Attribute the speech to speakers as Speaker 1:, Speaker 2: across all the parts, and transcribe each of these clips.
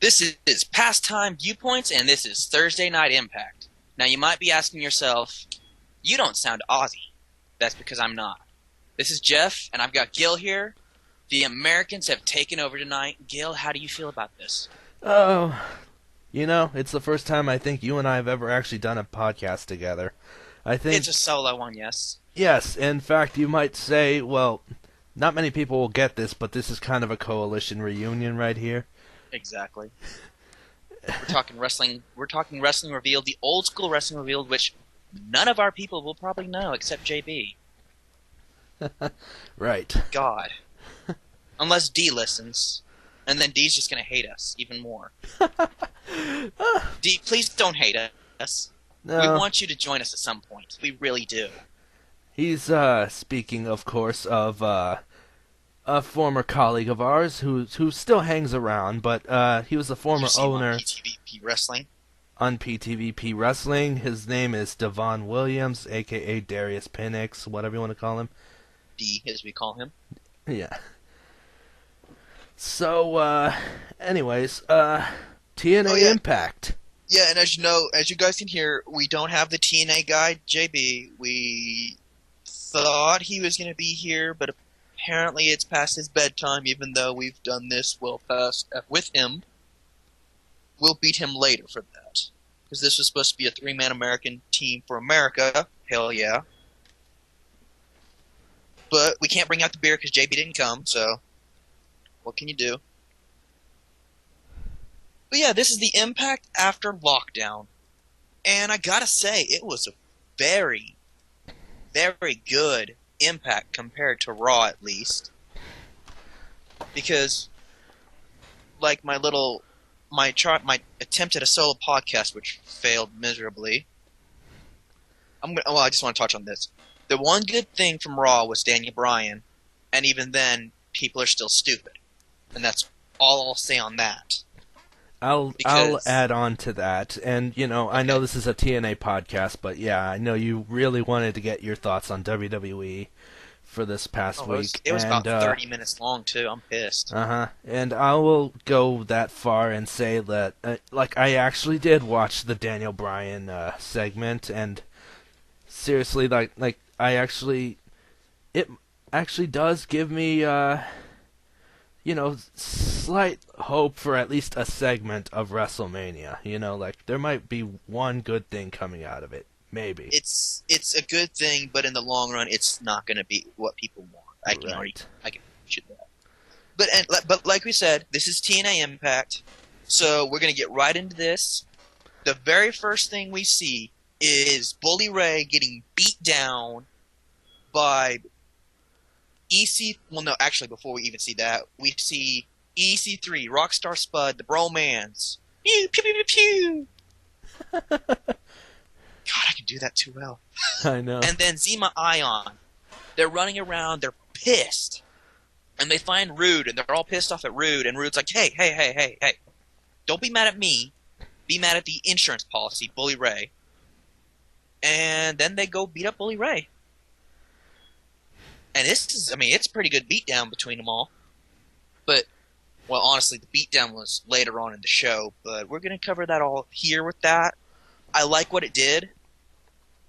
Speaker 1: This is Pastime Viewpoints, and this is Thursday Night Impact. Now, you might be asking yourself, you don't sound Aussie. That's because I'm not. This is Jeff, and I've got Gil here. The Americans have taken over tonight. Gil, how do you feel about this?
Speaker 2: Oh, it's the first time I think you and I have ever actually done a podcast together. I think,
Speaker 1: It's a solo one, yes.
Speaker 2: yes, in fact, you might say, well, not many people will get this, but this is kind of a coalition reunion right here.
Speaker 1: Exactly. We're talking wrestling. We're talking wrestling revealed, the old school wrestling revealed, which none of our people will probably know except JB.
Speaker 2: Right.
Speaker 1: God. Unless D listens. And then D's just going to hate us even more. D, please don't hate us.
Speaker 2: No.
Speaker 1: We want you to join us at some point. We really do.
Speaker 2: He's, speaking, of course, of, a former colleague of ours who still hangs around, but, he was the former owner
Speaker 1: On PTVP Wrestling.
Speaker 2: on PTVP Wrestling. His name is Devon Williams, a.k.a. Darius Pinnix, whatever you want to call him.
Speaker 1: D, as we call him.
Speaker 2: Yeah. So, anyways, TNA Impact.
Speaker 1: Yeah, and as you know, as you guys can hear, we don't have the TNA guy, JB. We thought he was going to be here, but apparently it's past his bedtime, even though we've done this well past with him. We'll beat him later for that. Because this was supposed to be a three-man American team for America. Hell yeah. But we can't bring out the beer because JB didn't come, so what can you do? But yeah, this is the Impact after lockdown. And I gotta say, it was a very, very good Impact compared to Raw, at least. Because, like my attempt at a solo podcast, which failed miserably. I just want to touch on this. The one good thing from Raw was Daniel Bryan, and even then, people are still stupid. And that's all I'll say on that.
Speaker 2: I'll add on to that, and I know this is a TNA podcast, but yeah, I know you really wanted to get your thoughts on WWE for this past week.
Speaker 1: It was about 30 minutes long too. I'm pissed.
Speaker 2: And I will go that far and say that, I actually did watch the Daniel Bryan segment, and seriously, it actually does give me slight hope for at least a segment of WrestleMania. There might be one good thing coming out of it. Maybe.
Speaker 1: It's a good thing, but in the long run, it's not going to be what people want. I can picture that. But like we said, this is TNA Impact, so we're going to get right into this. The very first thing we see is Bully Ray getting beat down by before we even see that, we see EC3, Rockstar Spud, the Bromans. Pew, pew, pew, pew, pew. God, I can do that too well.
Speaker 2: I know.
Speaker 1: And then Zima Ion. They're running around, they're pissed. And they find Rude, and they're all pissed off at Rude, and Rude's like, hey. Don't be mad at me. Be mad at the insurance policy, Bully Ray. And then they go beat up Bully Ray. And it's a pretty good beatdown between them all. But, well, honestly, the beatdown was later on in the show, but we're going to cover that all here with that. I like what it did.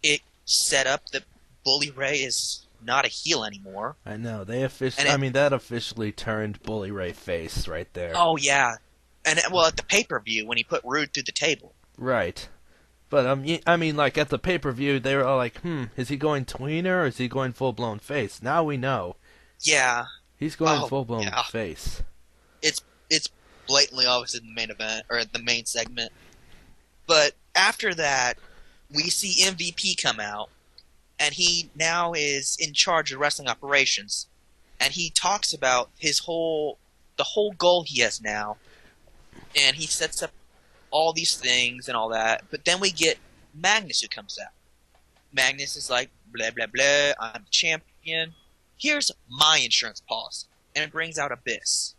Speaker 1: It set up that Bully Ray is not a heel anymore.
Speaker 2: I know. That officially turned Bully Ray face right there.
Speaker 1: Oh, yeah. And, well, at the pay-per-view, when he put Rude through the table.
Speaker 2: Right. But, at the pay-per-view, they were all like, is he going tweener or is he going full-blown face? Now we know.
Speaker 1: Yeah.
Speaker 2: He's going full-blown face.
Speaker 1: It's blatantly obvious in the main event, or the main segment. But after that, we see MVP come out, and he now is in charge of wrestling operations. And he talks about the whole goal he has now. And he sets up all these things and all that, but then we get Magnus who comes out. Magnus is like, blah, blah, blah, I'm the champion. Here's my insurance policy. And it brings out Abyss.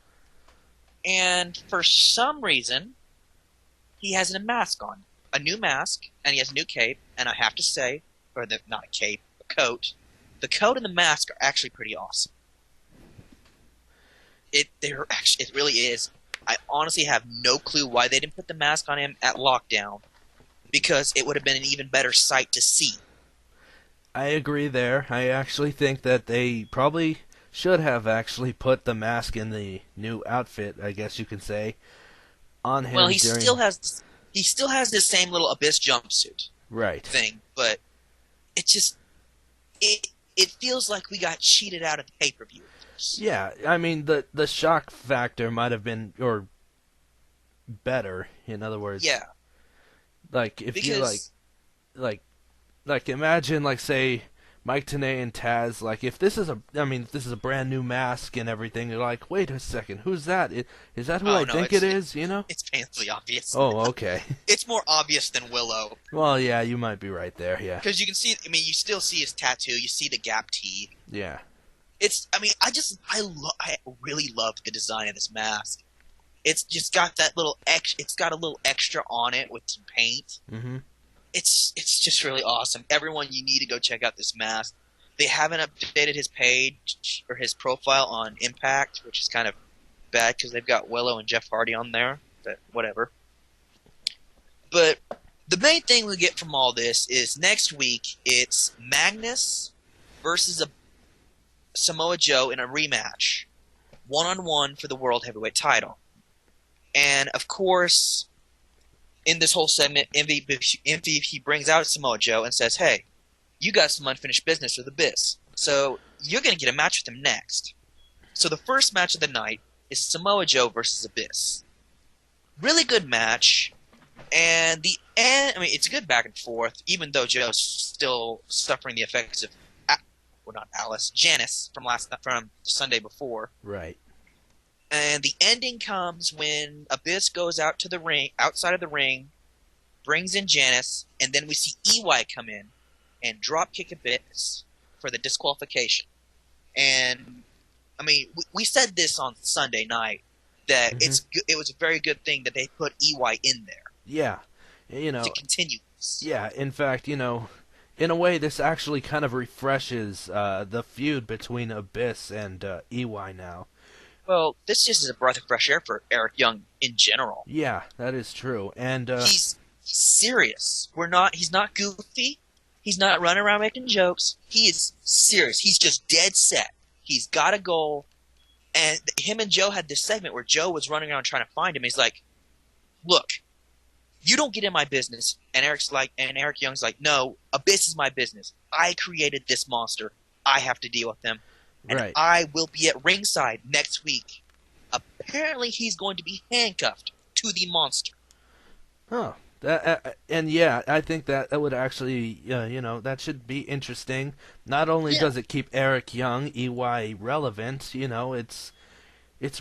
Speaker 1: And for some reason, he has a mask on. A new mask, and he has a new cape, and I have to say, not a cape, a coat. The coat and the mask are actually pretty awesome. It really is. I honestly have no clue why they didn't put the mask on him at Lockdown, because it would have been an even better sight to see.
Speaker 2: I agree there. I actually think that they probably should have actually put the mask in the new outfit, I guess you can say, on him
Speaker 1: Well,
Speaker 2: during...
Speaker 1: he still has this same little Abyss jumpsuit
Speaker 2: right
Speaker 1: thing, but it just it feels like we got cheated out of the pay-per-view.
Speaker 2: Yeah, I mean the shock factor might have been or better. In other words,
Speaker 1: Yeah,
Speaker 2: like if you
Speaker 1: because
Speaker 2: like imagine like say Mike Tenay and Taz, like if this is a brand new mask and everything, you're like, wait a second, who's that? Is that who
Speaker 1: oh
Speaker 2: I
Speaker 1: no,
Speaker 2: think it is? You know?
Speaker 1: it's painfully obvious.
Speaker 2: Oh, okay.
Speaker 1: It's more obvious than Willow.
Speaker 2: Well, yeah, you might be right there. Yeah.
Speaker 1: Because you can see, I mean, you still see his tattoo, you see the gap teeth.
Speaker 2: Yeah.
Speaker 1: I really loved the design of this mask. It's just got that it's got a little extra on it with some paint.
Speaker 2: Mm-hmm.
Speaker 1: It's just really awesome. Everyone, you need to go check out this mask. They haven't updated his page or his profile on Impact, which is kind of bad because they've got Willow and Jeff Hardy on there, but whatever. But the main thing we get from all this is next week it's Magnus versus Samoa Joe in a rematch, 1-on-1 for the World Heavyweight title. And of course, in this whole segment, MVP brings out Samoa Joe and says, hey, you got some unfinished business with Abyss, so you're going to get a match with him next. So the first match of the night is Samoa Joe versus Abyss. Really good match, and the end, I mean, it's a good back and forth, even though Joe's still suffering the effects of, well, not Alice, Janice from the Sunday before.
Speaker 2: Right.
Speaker 1: And the ending comes when Abyss goes out to the ring, outside of the ring, brings in Janice, and then we see EY come in and drop kick Abyss for the disqualification. And I mean, we said this on Sunday night that it was a very good thing that they put EY in there.
Speaker 2: Yeah, you know,
Speaker 1: to continue this.
Speaker 2: Yeah, in fact, you know, in a way, this actually kind of refreshes the feud between Abyss and EY now.
Speaker 1: Well, this just is a breath of fresh air for Eric Young in general.
Speaker 2: Yeah, that is true, and
Speaker 1: he's serious. He's not goofy. He's not running around making jokes. He is serious. He's just dead set. He's got a goal. And him and Joe had this segment where Joe was running around trying to find him. He's like, look, you don't get in my business. And Eric Young's like, no, Abyss is my business. I created this monster. I have to deal with them. And
Speaker 2: right.
Speaker 1: I will be at ringside next week. Apparently he's going to be handcuffed to the monster.
Speaker 2: Oh. And yeah, I think that would actually, you know, that should be interesting. Not only does it keep Eric Young, EY, relevant, you know, it's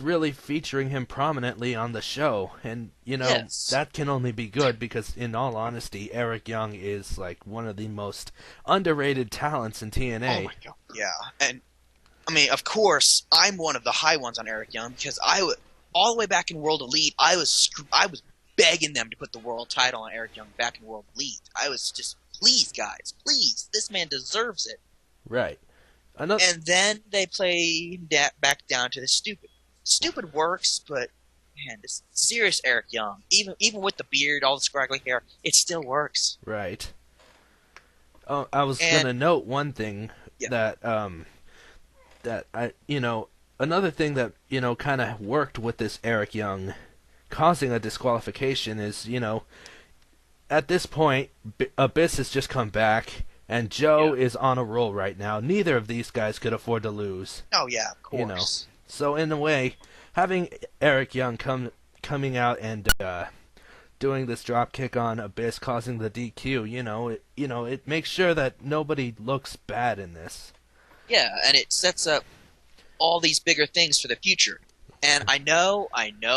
Speaker 2: really featuring him prominently on the show. And, you know, that can only be good because, in all honesty, Eric Young is, like, one of the most underrated talents in TNA.
Speaker 1: Oh, my God. Yeah. And, I mean, of course, I'm one of the high ones on Eric Young because all the way back in World Elite, I was begging them to put the world title on Eric Young back in World Elite. I was just, please, guys, please, this man deserves it.
Speaker 2: Right.
Speaker 1: And then they play him back down to the stupid. Stupid works, but man, this serious Eric Young, even with the beard, all the scraggly hair, it still works.
Speaker 2: Right. Oh, I was gonna note one thing that I, you know, another thing that, you know, kind of worked with this Eric Young causing a disqualification is, you know, at this point, Abyss has just come back, and Joe is on a roll right now. Neither of these guys could afford to lose.
Speaker 1: Oh, yeah, of course.
Speaker 2: You know, so in a way, having Eric Young coming out and doing this drop kick on Abyss, causing the DQ, it makes sure that nobody looks bad in this.
Speaker 1: Yeah, and it sets up all these bigger things for the future. And I know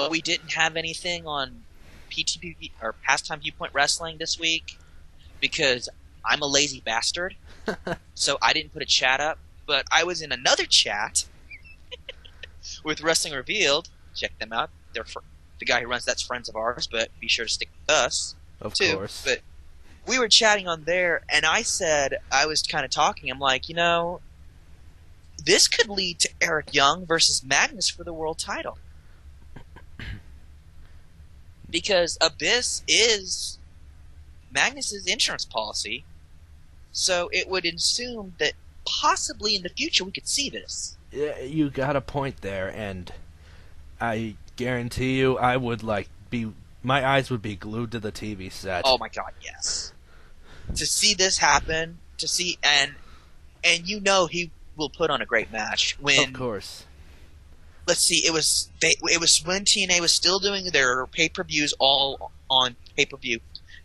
Speaker 1: we didn't have anything on PTVP or Pastime Viewpoint Wrestling this week because I'm a lazy bastard, so I didn't put a chat up. But I was in another chat with Wrestling Revealed. Check them out. They're the guy who runs that's friends of ours, but be sure to stick with us too. Of course. But we were chatting on there, and I said I was kind of talking. I'm like, you know, this could lead to Eric Young versus Magnus for the world title. because Abyss is Magnus's insurance policy, so it would assume that possibly in the future we could see this.
Speaker 2: Yeah, you got a point there, and I guarantee you, I would my eyes would be glued to the TV set.
Speaker 1: Oh my god, yes. To see this happen, to see and you know he will put on a great match when.
Speaker 2: Of course.
Speaker 1: Let's see, it was when TNA was still doing their pay-per-views all on pay-per-view.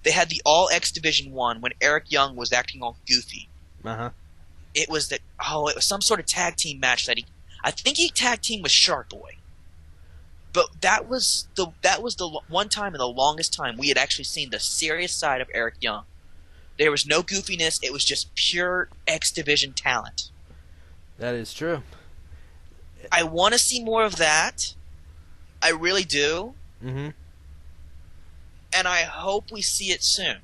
Speaker 1: They had the All X Division 1 when Eric Young was acting all goofy.
Speaker 2: Uh-huh.
Speaker 1: It was some sort of tag team match that I think he tag teamed with Shark Boy. But that was the one time in the longest time we had actually seen the serious side of Eric Young. There was no goofiness, it was just pure X Division talent.
Speaker 2: That is true.
Speaker 1: I want to see more of that. I really do.
Speaker 2: Mm-hmm.
Speaker 1: And I hope we see it soon.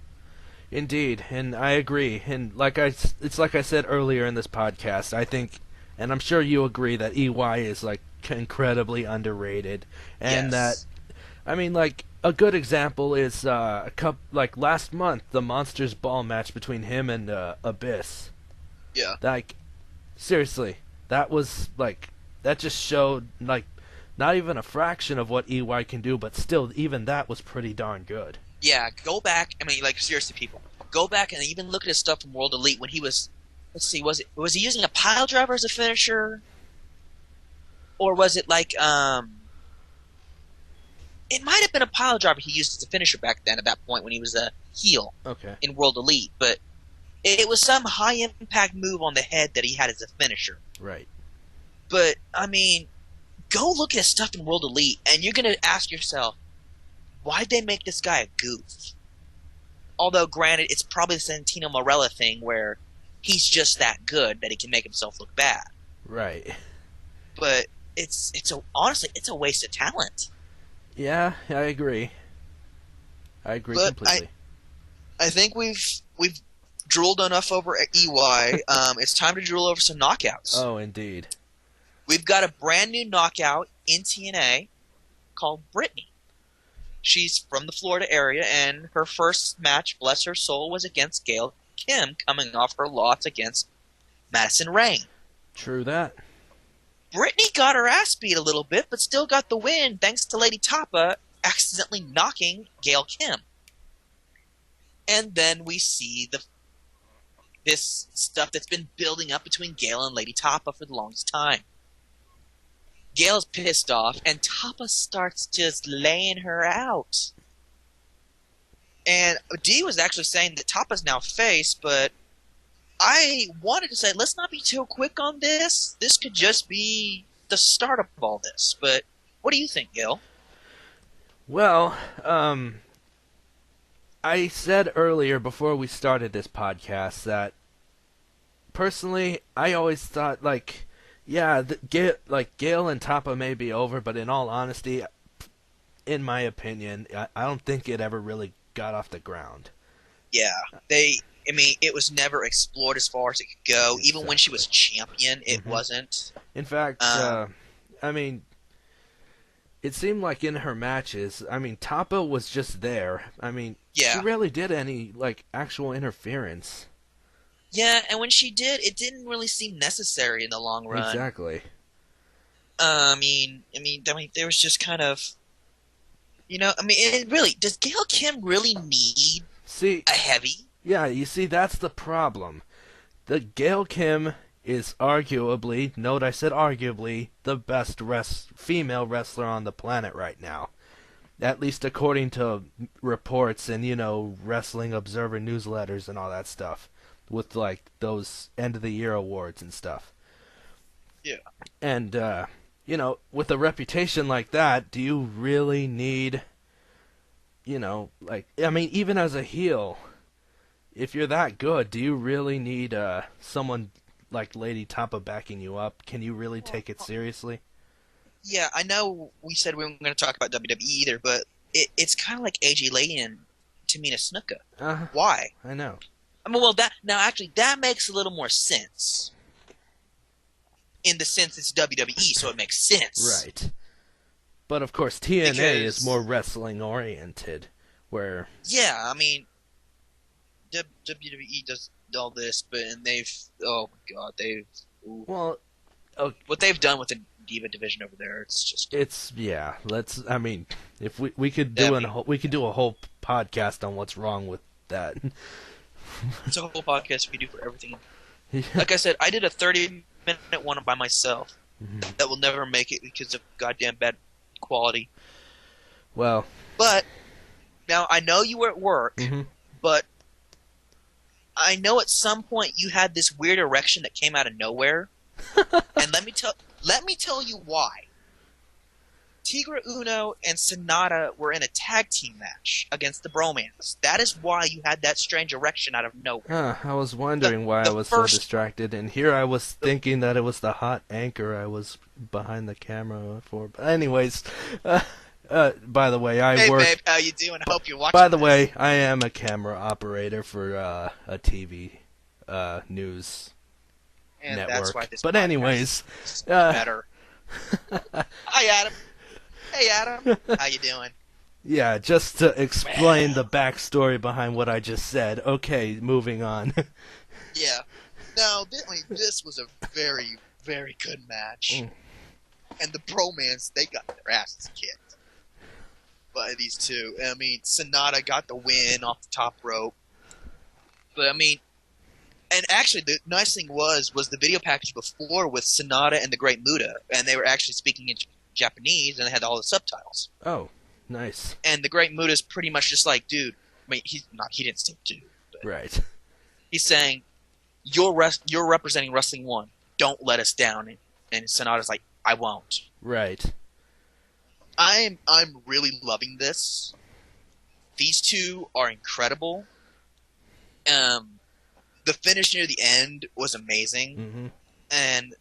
Speaker 2: Indeed, and I agree. And it's like I said earlier in this podcast, I think, and I'm sure you agree, that EY is incredibly underrated, and
Speaker 1: yes.
Speaker 2: a good example is last month, the Monsters Ball match between him and Abyss.
Speaker 1: Yeah.
Speaker 2: Seriously, that was that just showed not even a fraction of what EY can do, but still, even that was pretty darn good.
Speaker 1: Yeah, go back. I mean, seriously, people, go back and even look at his stuff from World Elite when he was. Let's see, was he using a pile driver as a finisher, or was it It might have been a pile driver he used as a finisher back then. At that point, when he was a heel,
Speaker 2: okay,
Speaker 1: in World Elite, but it was some high impact move on the head that he had as a finisher.
Speaker 2: Right.
Speaker 1: But I mean, go look at his stuff in World Elite, and you're gonna ask yourself, why'd they make this guy a goof? Although, granted, it's probably the Santino Marella thing where he's just that good that he can make himself look bad.
Speaker 2: Right.
Speaker 1: But honestly, it's a waste of talent.
Speaker 2: Yeah, I agree. I agree
Speaker 1: but
Speaker 2: completely.
Speaker 1: I think we've drooled enough over EY. It's time to drool over some knockouts.
Speaker 2: Oh, indeed.
Speaker 1: We've got a brand new knockout in TNA called Brittany. She's from the Florida area, and her first match, bless her soul, was against Gail Kim, coming off her loss against Madison Rain.
Speaker 2: True that.
Speaker 1: Brittany got her ass beat a little bit, but still got the win thanks to Lady Tapa accidentally knocking Gail Kim. And then we see this stuff that's been building up between Gail and Lady Tapa for the longest time. Gail's pissed off, and Tapa starts just laying her out. And Dee was actually saying that Tapa's now face, but I wanted to say, let's not be too quick on this. This could just be the start of all this. But what do you think, Gil?
Speaker 2: Well, I said earlier before we started this podcast that personally, I always thought Gail and Tapa may be over, but in all honesty, in my opinion, I don't think it ever really got off the ground.
Speaker 1: Yeah, it was never explored as far as it could go. Exactly. Even when she was champion, it wasn't.
Speaker 2: In fact, it seemed like in her matches, Tapa was just there. She rarely did any actual interference.
Speaker 1: Yeah, and when she did, it didn't really seem necessary in the long run.
Speaker 2: Exactly.
Speaker 1: There was just kind of, does Gail Kim really need a heavy?
Speaker 2: Yeah, you see, that's the problem. The Gail Kim is arguably, note I said arguably, the best female wrestler on the planet right now. At least according to reports and, Wrestling Observer newsletters and all that stuff. With, those end-of-the-year awards and stuff.
Speaker 1: Yeah.
Speaker 2: And, with a reputation like that, do you really need, even as a heel, if you're that good, do you really need someone like Lady Tapa backing you up? Can you really take it seriously?
Speaker 1: Yeah, I know we said we weren't going to talk about WWE either, but it's kind of like AJ Lee and Tamina Snuka. Why?
Speaker 2: I know.
Speaker 1: That makes a little more sense. In the sense it's WWE, so it makes sense.
Speaker 2: Right. But of course, TNA is
Speaker 1: because
Speaker 2: more wrestling oriented, where
Speaker 1: yeah, I mean WWE does all this, but and they've oh my god, they've ooh,
Speaker 2: well, oh,
Speaker 1: what they've done with the Diva division over there, it's just
Speaker 2: it's yeah. Let's. I mean, if we could
Speaker 1: I
Speaker 2: do
Speaker 1: mean,
Speaker 2: we could do a whole podcast on what's wrong with that.
Speaker 1: it's a whole podcast we do for everything.
Speaker 2: Yeah.
Speaker 1: Like I said, I did a 30-minute one by myself
Speaker 2: Mhm.
Speaker 1: that will never make it because of goddamn bad quality.
Speaker 2: Well,
Speaker 1: But now I know you were at work,
Speaker 2: mhm.
Speaker 1: but I know at some point you had this weird erection that came out of nowhere, and let me tell you why. Tigre Uno and Sonata were in a tag team match against the Bromance. That is why you had that strange erection out of nowhere.
Speaker 2: I was wondering why I was so distracted, and here I was thinking that it was the hot anchor I was behind the camera for. But anyways, by the way, I
Speaker 1: Hey
Speaker 2: work.
Speaker 1: babe, how you doing? I hope you're watching.
Speaker 2: By the
Speaker 1: this.
Speaker 2: way, I am a camera operator for a TV news
Speaker 1: And
Speaker 2: network.
Speaker 1: that's why this
Speaker 2: But
Speaker 1: podcast
Speaker 2: anyways,
Speaker 1: is better. Hi Adam. Hey Adam, how you doing?
Speaker 2: yeah, just to explain the backstory behind what I just said. Okay, moving on.
Speaker 1: Yeah. No, this was a very, very good match. And the Bromance, they got their asses kicked by these two. I mean, Sonata got the win off the top rope. But I mean, and actually the nice thing was the video package before with Sonata and the Great Muta, and they were actually speaking in Japanese, and they had all the subtitles.
Speaker 2: Oh, nice.
Speaker 1: And the Great Muta's pretty much just like, dude. I mean, he didn't say dude, but
Speaker 2: Right.
Speaker 1: he's saying, you're representing Wrestling One. Don't let us down. And Sonata's like, I won't.
Speaker 2: Right.
Speaker 1: I'm really loving this. These two are incredible. The finish near the end was amazing.
Speaker 2: Mm-hmm.
Speaker 1: And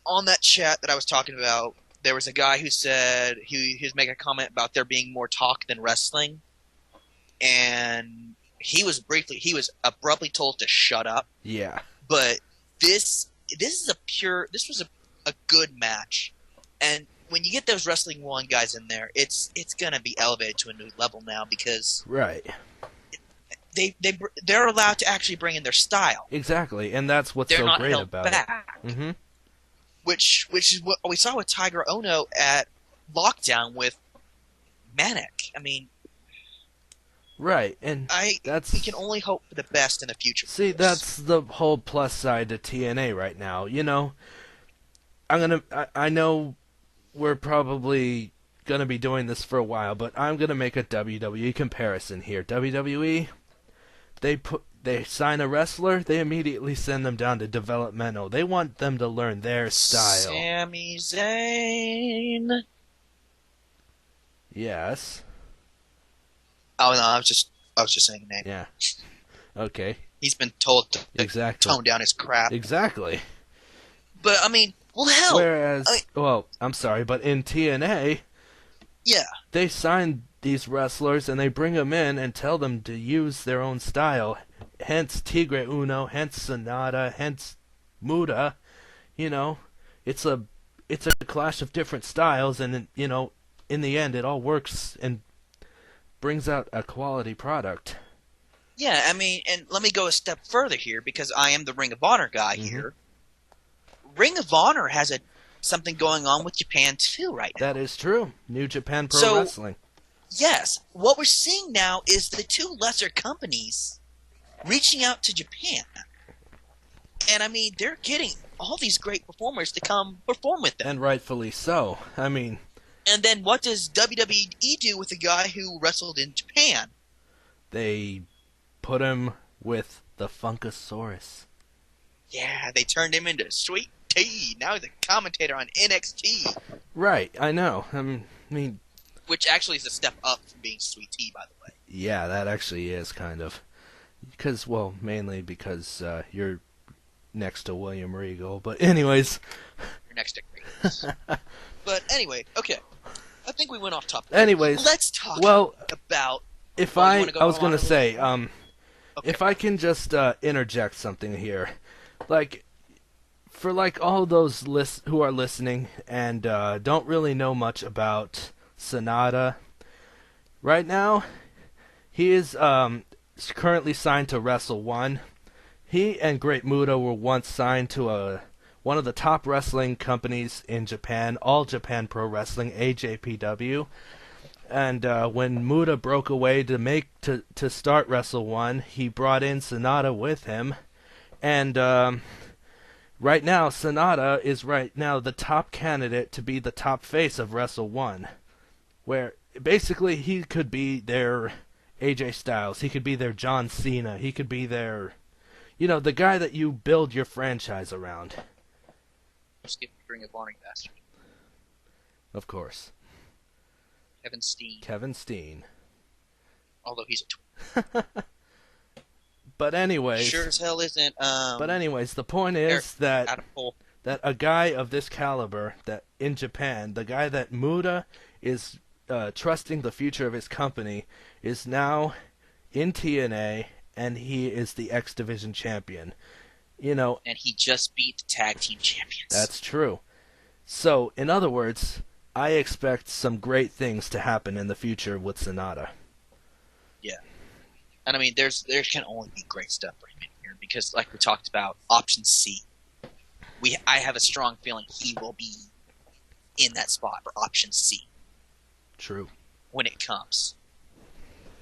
Speaker 1: on that chat that I was talking about, there was a guy who said he was making a comment about there being more talk than wrestling, and he was abruptly told to shut up.
Speaker 2: Yeah.
Speaker 1: But this was a good match, and when you get those Wrestling One guys in there, it's gonna be elevated to a new level now because
Speaker 2: Right.
Speaker 1: they're allowed to actually bring in their style.
Speaker 2: Exactly, and that's what's
Speaker 1: They're
Speaker 2: so
Speaker 1: not
Speaker 2: great
Speaker 1: held
Speaker 2: about
Speaker 1: back.
Speaker 2: it. Mm-hmm.
Speaker 1: Which is what we saw with Tiger Ono at Lockdown with Manic. I mean,
Speaker 2: Right, and
Speaker 1: we can only hope for the best in the future.
Speaker 2: See, that's the whole plus side to TNA right now. You know, I know we're probably gonna be doing this for a while, but I'm gonna make a WWE comparison here. WWE, they sign a wrestler, they immediately send them down to developmental. They want them to learn their style.
Speaker 1: Sami Zayn.
Speaker 2: Yes.
Speaker 1: Oh no, I was just saying a name.
Speaker 2: Yeah. Okay.
Speaker 1: He's been told to
Speaker 2: Exactly.
Speaker 1: tone down his crap.
Speaker 2: Exactly.
Speaker 1: But I mean, well, hell.
Speaker 2: Whereas, well, I'm sorry, but in TNA,
Speaker 1: yeah,
Speaker 2: they sign these wrestlers and they bring them in and tell them to use their own style. Hence Tigre Uno, hence Sonata, hence Muta. You know, it's a clash of different styles, and you know, in the end, it all works and brings out a quality product.
Speaker 1: Yeah, I mean, and let me go a step further here because I am the Ring of Honor guy here. Ring of Honor has something going on with Japan too right now.
Speaker 2: That is true. New Japan Pro Wrestling.
Speaker 1: Yes, what we're seeing now is the two lesser companies reaching out to Japan. And I mean, they're getting all these great performers to come perform with them.
Speaker 2: And rightfully so. I mean,
Speaker 1: and then what does WWE do with a guy who wrestled in Japan?
Speaker 2: They put him with the Funkasaurus.
Speaker 1: Yeah, they turned him into Sweet Tea. Now he's a commentator on NXT.
Speaker 2: Right, I know. I mean,
Speaker 1: which actually is a step up from being Sweet Tea, by the way.
Speaker 2: Yeah, that actually is kind of. Because, well, mainly because you're next to William Regal. But anyways.
Speaker 1: You're next to Regal. But anyway, okay. I think we went off topic.
Speaker 2: Anyways.
Speaker 1: Let's talk about...
Speaker 2: If I was going to say,
Speaker 1: okay.
Speaker 2: if I can just interject something here. Like, for like all those who are listening and don't really know much about Sonata, right now he is currently signed to Wrestle One. He and Great Muta were once signed to one of the top wrestling companies in Japan, All Japan Pro Wrestling, AJPW. And when Muta broke away to start Wrestle One, he brought in Sonata with him. And right now, Sonata is the top candidate to be the top face of Wrestle One, where basically he could be their AJ Styles, he could be their John Cena, he could be their, the guy that you build your franchise around.
Speaker 1: Skip bring a boring bastard.
Speaker 2: Of course.
Speaker 1: Kevin Steen. Although he's a twin.
Speaker 2: But anyways.
Speaker 1: Sure as hell isn't.
Speaker 2: But anyways, the point is that a guy of this caliber, that in Japan, the guy that Muta is trusting the future of his company, is now in TNA, and he is the X Division champion. And
Speaker 1: he just beat the tag team champions.
Speaker 2: That's true. So, in other words, I expect some great things to happen in the future with Sonata.
Speaker 1: Yeah. And I mean, there can only be great stuff for him in here, because like we talked about, option C. I have a strong feeling he will be in that spot for option C.
Speaker 2: True.
Speaker 1: When it comes.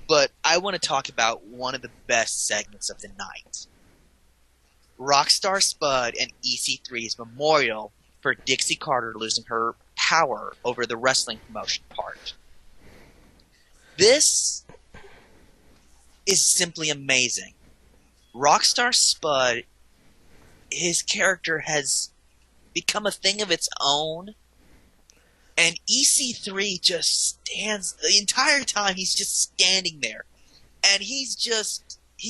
Speaker 1: But I want to talk about one of the best segments of the night. Rockstar Spud and EC3's memorial for Dixie Carter losing her power over the wrestling promotion part. This is simply amazing. Rockstar Spud, his character has become a thing of its own, and EC3 just stands the entire time. He's just standing there, and he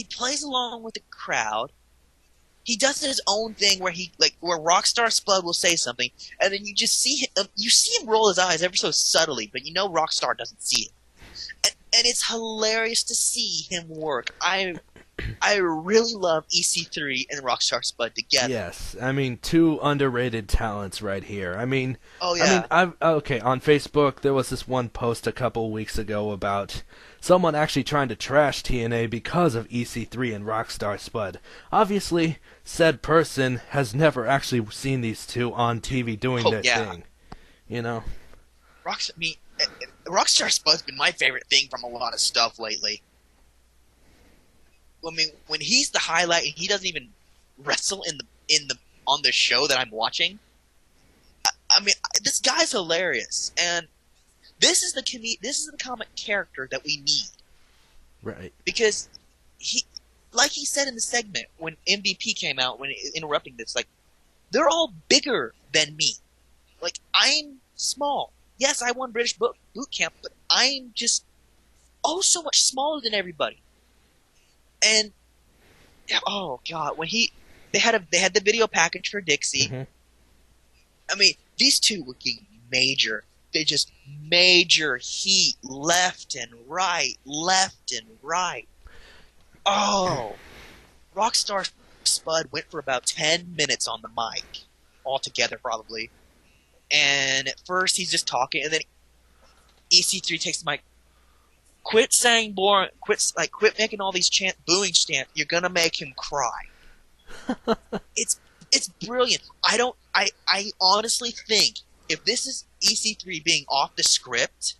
Speaker 1: plays along with the crowd. He does his own thing where where Rockstar Spud will say something, and then you just see him roll his eyes ever so subtly, but Rockstar doesn't see it. And it's hilarious to see him work. I really love EC3 and Rockstar Spud together.
Speaker 2: Yes, I mean, two underrated talents right here. I mean,
Speaker 1: oh yeah.
Speaker 2: on Facebook there was this one post a couple weeks ago about someone actually trying to trash TNA because of EC3 and Rockstar Spud. Obviously, said person has never actually seen these two on TV doing their thing.
Speaker 1: Rockstar Spud's been my favorite thing from a lot of stuff lately. I mean, when he's the highlight and he doesn't even wrestle on the show that I'm watching, I mean, this guy's hilarious, and this is the comic character that we need,
Speaker 2: right? Because
Speaker 1: like he said in the segment when MVP came out, when interrupting this, they're all bigger than me. I'm small. Yes, I won British boot camp, but I'm just so much smaller than everybody. And oh god, when they had the video package for Dixie.
Speaker 2: Mm-hmm.
Speaker 1: I mean, these two were getting major heat left and right. Oh, Rockstar Spud went for about 10 minutes on the mic altogether, probably. And at first he's just talking, and then EC3 takes the mic. Quit saying boring. Quit making all these booing chants. You're gonna make him cry. It's brilliant. I honestly think if this is EC3 being off the script,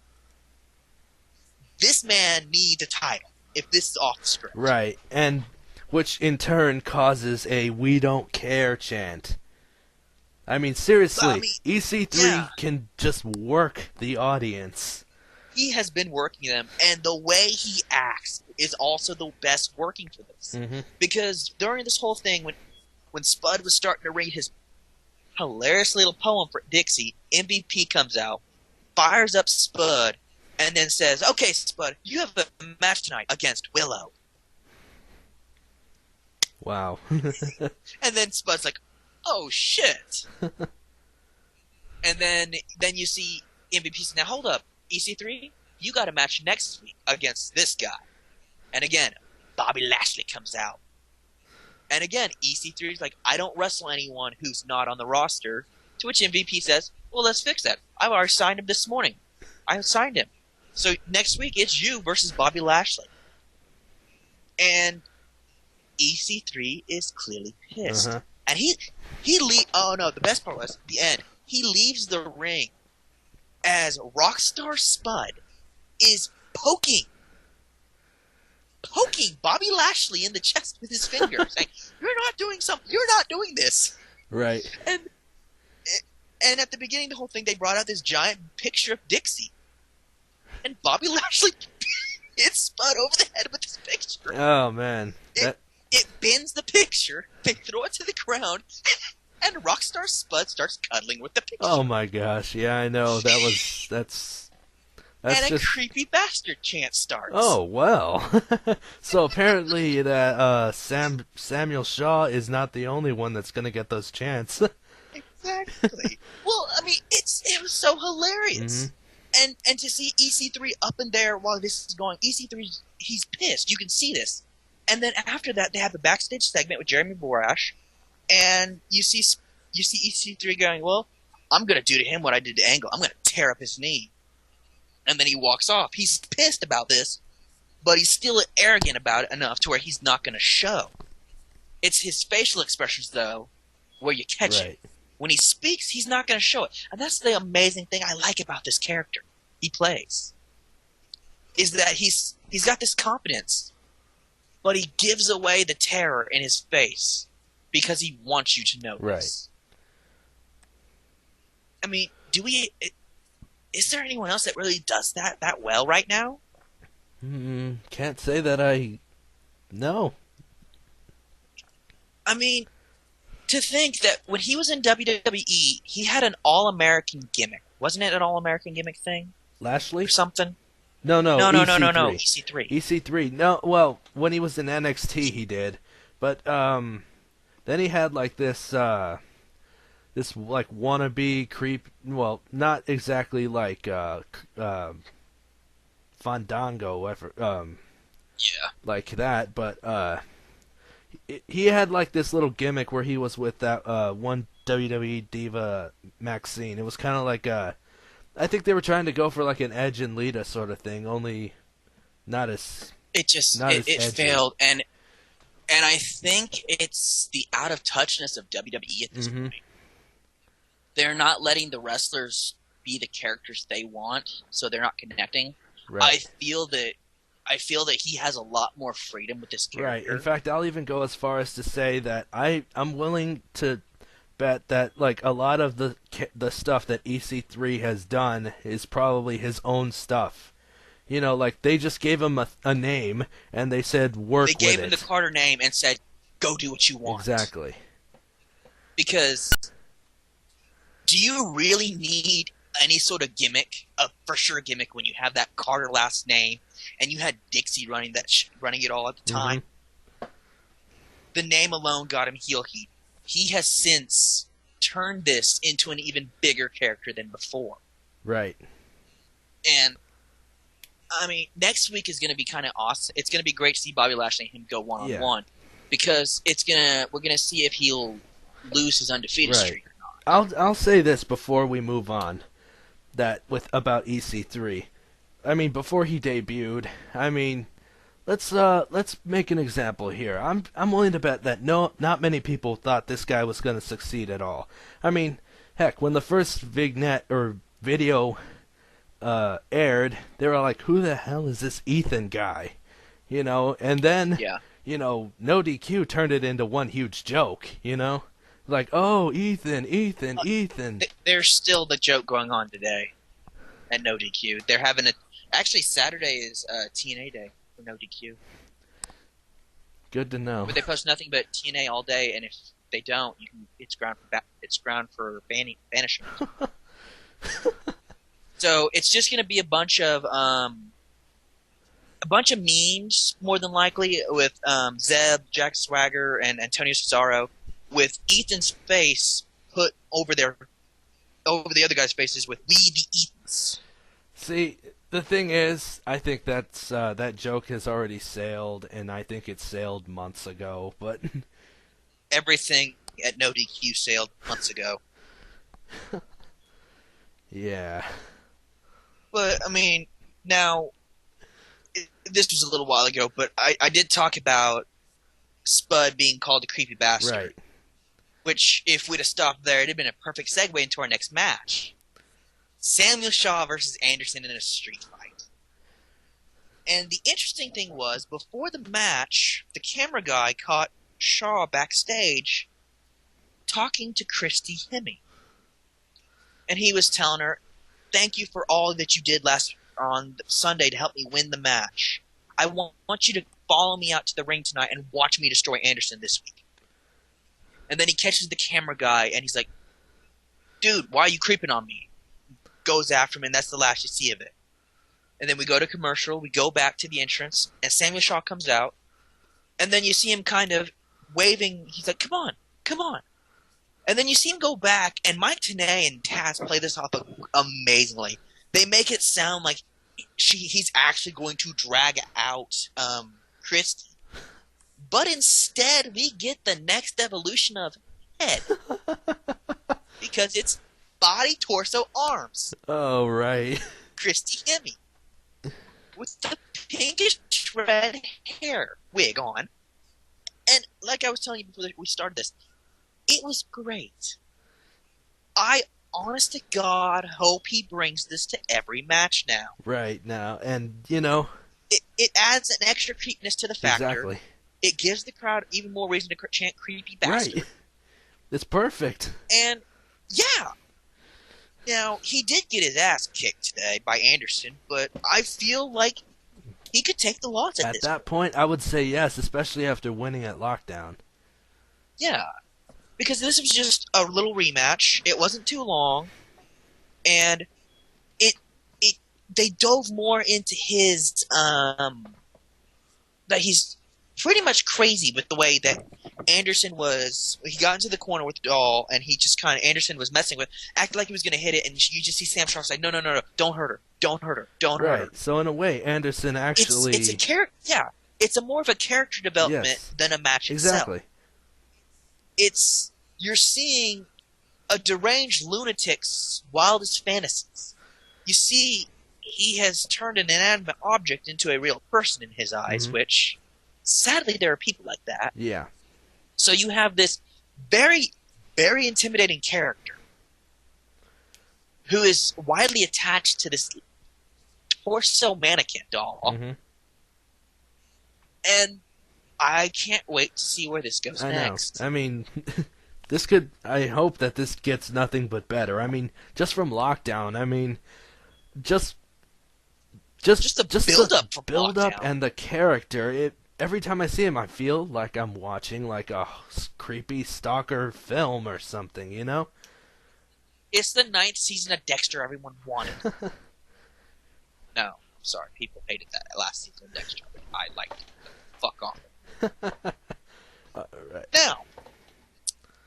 Speaker 1: this man needs a title. If this is off the script,
Speaker 2: right, and which in turn causes a "We don't care" chant. I mean, seriously, EC3 can just work the audience.
Speaker 1: He has been working them, and the way he acts is also the best working for this.
Speaker 2: Mm-hmm.
Speaker 1: Because during this whole thing, when Spud was starting to read his hilarious little poem for Dixie, MVP comes out, fires up Spud, and then says, "Okay, Spud, you have a match tonight against Willow."
Speaker 2: Wow.
Speaker 1: And then Spud's like, "Oh shit!" And then you see MVP say, "Now hold up, EC3, you got a match next week against this guy." And again, Bobby Lashley comes out. And again, EC3 is like, I don't wrestle anyone who's not on the roster. To which MVP says, well, let's fix that. I've already signed him this morning. I signed him. So next week, it's you versus Bobby Lashley. And EC3 is clearly pissed. And oh no, the best part was the end. He leaves the ring as Rockstar Spud is poking Bobby Lashley in the chest with his finger, saying, you're not doing this.
Speaker 2: Right.
Speaker 1: And at the beginning of the whole thing, they brought out this giant picture of Dixie. And Bobby Lashley hit Spud over the head with this picture.
Speaker 2: Oh, man.
Speaker 1: It bends the picture, they throw it to the ground, and Rockstar Spud starts cuddling with the picture.
Speaker 2: Oh, my gosh. Yeah, I know. That's
Speaker 1: and
Speaker 2: just...
Speaker 1: a creepy bastard chant starts.
Speaker 2: Oh, well. So apparently that Samuel Shaw is not the only one that's going to get those chants.
Speaker 1: Exactly. Well, I mean, it was so hilarious. And to see EC3 up in there while this is going, EC3, he's pissed. You can see this. And then after that, they have a backstage segment with Jeremy Borash, and you see EC3 going, well, I'm going to do to him what I did to Angle. I'm going to tear up his knee. And then he walks off. He's pissed about this, but he's still arrogant about it enough to where he's not going to show. It's his facial expressions, though, where you catch it. When he speaks, he's not going to show it. And that's the amazing thing I like about this character he plays, is that he's got this confidence, but he gives away the terror in his face because he wants you to know this. I mean, is there anyone else that really does that well right now?
Speaker 2: Can't say that I know.
Speaker 1: I mean, to think that when he was in WWE, he had an All-American gimmick. Wasn't it an All-American gimmick thing?
Speaker 2: Lashley?
Speaker 1: Or something?
Speaker 2: No.
Speaker 1: No.
Speaker 2: EC3. EC3. No, well, when he was in NXT, he did. But then he had like this like wannabe creep. Well, not exactly like Fandango, like that. But he had like this little gimmick where he was with that one WWE diva Maxine. It was kind of like I think they were trying to go for like an Edge and Lita sort of thing, only not as
Speaker 1: it failed, and I think it's the out of touchness of WWE at this point. They're not letting the wrestlers be the characters they want, so they're not connecting.
Speaker 2: Right.
Speaker 1: I feel that he has a lot more freedom with this character.
Speaker 2: Right. In fact, I'll even go as far as to say that I'm willing to bet that like a lot of the stuff that EC3 has done is probably his own stuff. You know, like they just gave him a name and they said work with it.
Speaker 1: They gave him the Carter name and said, go do what you want.
Speaker 2: Exactly.
Speaker 1: Because do you really need any sort of gimmick, a for sure gimmick, when you have that Carter last name and you had Dixie running it all at the time? The name alone got him heel heat. He has since turned this into an even bigger character than before.
Speaker 2: Right.
Speaker 1: And I mean, next week is going to be kind of awesome. It's going to be great to see Bobby Lashley and him go one-on-one, because we're going to see if he'll lose his undefeated streak or not.
Speaker 2: I'll say this before we move on, about EC3. I mean, before he debuted, I mean, let's make an example here. I'm willing to bet that not many people thought this guy was going to succeed at all. I mean, heck, when the first vignette or video aired, they were like, who the hell is this Ethan guy? You know, and then, you know, No DQ turned it into one huge joke, you know? Like, oh, Ethan.
Speaker 1: There's still the joke going on today at No DQ. They're having actually, Saturday is TNA day for No DQ.
Speaker 2: Good to know.
Speaker 1: But they post nothing but TNA all day, and if they don't, it's ground for banishment. So it's just going to be a bunch of memes, more than likely, with Zeb, Jack Swagger, and Antonio Cesaro, with Ethan's face put over the other guys' faces with "We the Ethans."
Speaker 2: See, the thing is, I think that joke has already sailed, and I think it sailed months ago. But
Speaker 1: everything at No DQ sailed months ago.
Speaker 2: Yeah.
Speaker 1: But I mean, now this was a little while ago, but I did talk about Spud being called a creepy bastard.
Speaker 2: Right.
Speaker 1: Which, if we'd have stopped there, it'd have been a perfect segue into our next match: Samuel Shaw versus Anderson in a street fight. And the interesting thing was, before the match, the camera guy caught Shaw backstage talking to Christy Hemme. And he was telling her, "Thank you for all that you did last on Sunday to help me win the match. I want you to follow me out to the ring tonight and watch me destroy Anderson this week." And then he catches the camera guy, and he's like, "Dude, why are you creeping on me?" Goes after him, and that's the last you see of it. And then we go to commercial, we go back to the entrance, and Samuel Shaw comes out, and then you see him kind of waving. He's like, "Come on, come on." And then you see him go back, and Mike Tenay and Taz play this off amazingly. They make it sound like he's actually going to drag out Christy. But instead, we get the next evolution of head. Because it's body, torso, arms.
Speaker 2: Oh, right.
Speaker 1: Christy Hemme. With the pinkish red hair wig on. And like I was telling you before we started this, it was great. I, honest to God, hope he brings this to every match now.
Speaker 2: Right now. And, you know...
Speaker 1: It adds an extra creepiness to the factor.
Speaker 2: Exactly.
Speaker 1: It gives the crowd even more reason to chant creepy bastard.
Speaker 2: Right. It's perfect.
Speaker 1: And, yeah. Now, he did get his ass kicked today by Anderson, but I feel like he could take the loss at this
Speaker 2: that point. I would say yes, especially after winning at Lockdown.
Speaker 1: Yeah. Because this was just a little rematch. It wasn't too long. And they dove more into his, that he's pretty much crazy with the way that Anderson was. He got into the corner with the doll, and he just kind of, Anderson was messing with, acted like he was going to hit it, and you just see Sam Shaw say, no, don't hurt her, don't hurt her, don't hurt her.
Speaker 2: Right. So in a way, Anderson actually,
Speaker 1: it's a character. Yeah, it's a more of a character development than a match itself.
Speaker 2: Exactly.
Speaker 1: You're seeing a deranged lunatic's wildest fantasies. You see, he has turned an inanimate object into a real person in his eyes, which, sadly, there are people like that.
Speaker 2: Yeah.
Speaker 1: So you have this very, very intimidating character who is widely attached to this torso mannequin doll. And I can't wait to see where this goes next.
Speaker 2: I mean, I hope that this gets nothing but better. I mean, just from Lockdown, I mean, just
Speaker 1: the build-up from
Speaker 2: build up
Speaker 1: Lockdown.
Speaker 2: and the character. Every time I see him, I feel like I'm watching like a creepy stalker film or something, you know?
Speaker 1: It's the 9th season of Dexter everyone wanted. No, I'm sorry. People hated that last season of Dexter. I liked it. Fuck off.
Speaker 2: Right.
Speaker 1: Now,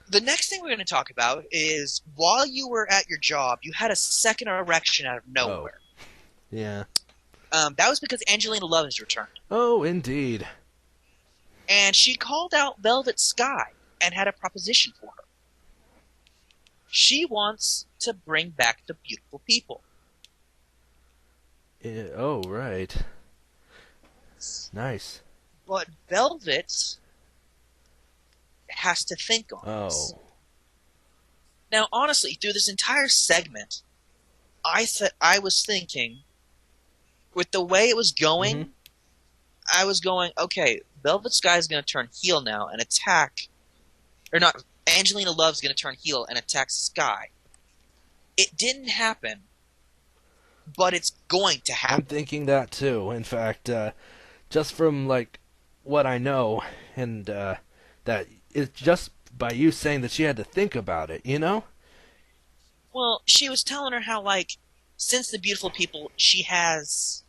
Speaker 1: the next thing we're going to talk about is while you were at your job, you had a second erection out of nowhere.
Speaker 2: Oh. Yeah.
Speaker 1: That was because Angelina Love has returned.
Speaker 2: Oh, indeed.
Speaker 1: And she called out Velvet Sky and had a proposition for her. She wants to bring back the beautiful people.
Speaker 2: Yeah, oh, right. Nice.
Speaker 1: But Velvet has to think on this.
Speaker 2: Oh.
Speaker 1: Now, honestly, through this entire segment, I was thinking, with the way it was going, I was going, okay, Velvet Sky is going to turn heel now and attack, or not, Angelina Love's going to turn heel and attack Sky. It didn't happen, but it's going to happen.
Speaker 2: I'm thinking that too. In fact, just from like what I know, and that it's just by you saying that she had to think about it, you know?
Speaker 1: Well, she was telling her how, like, since the beautiful people, she has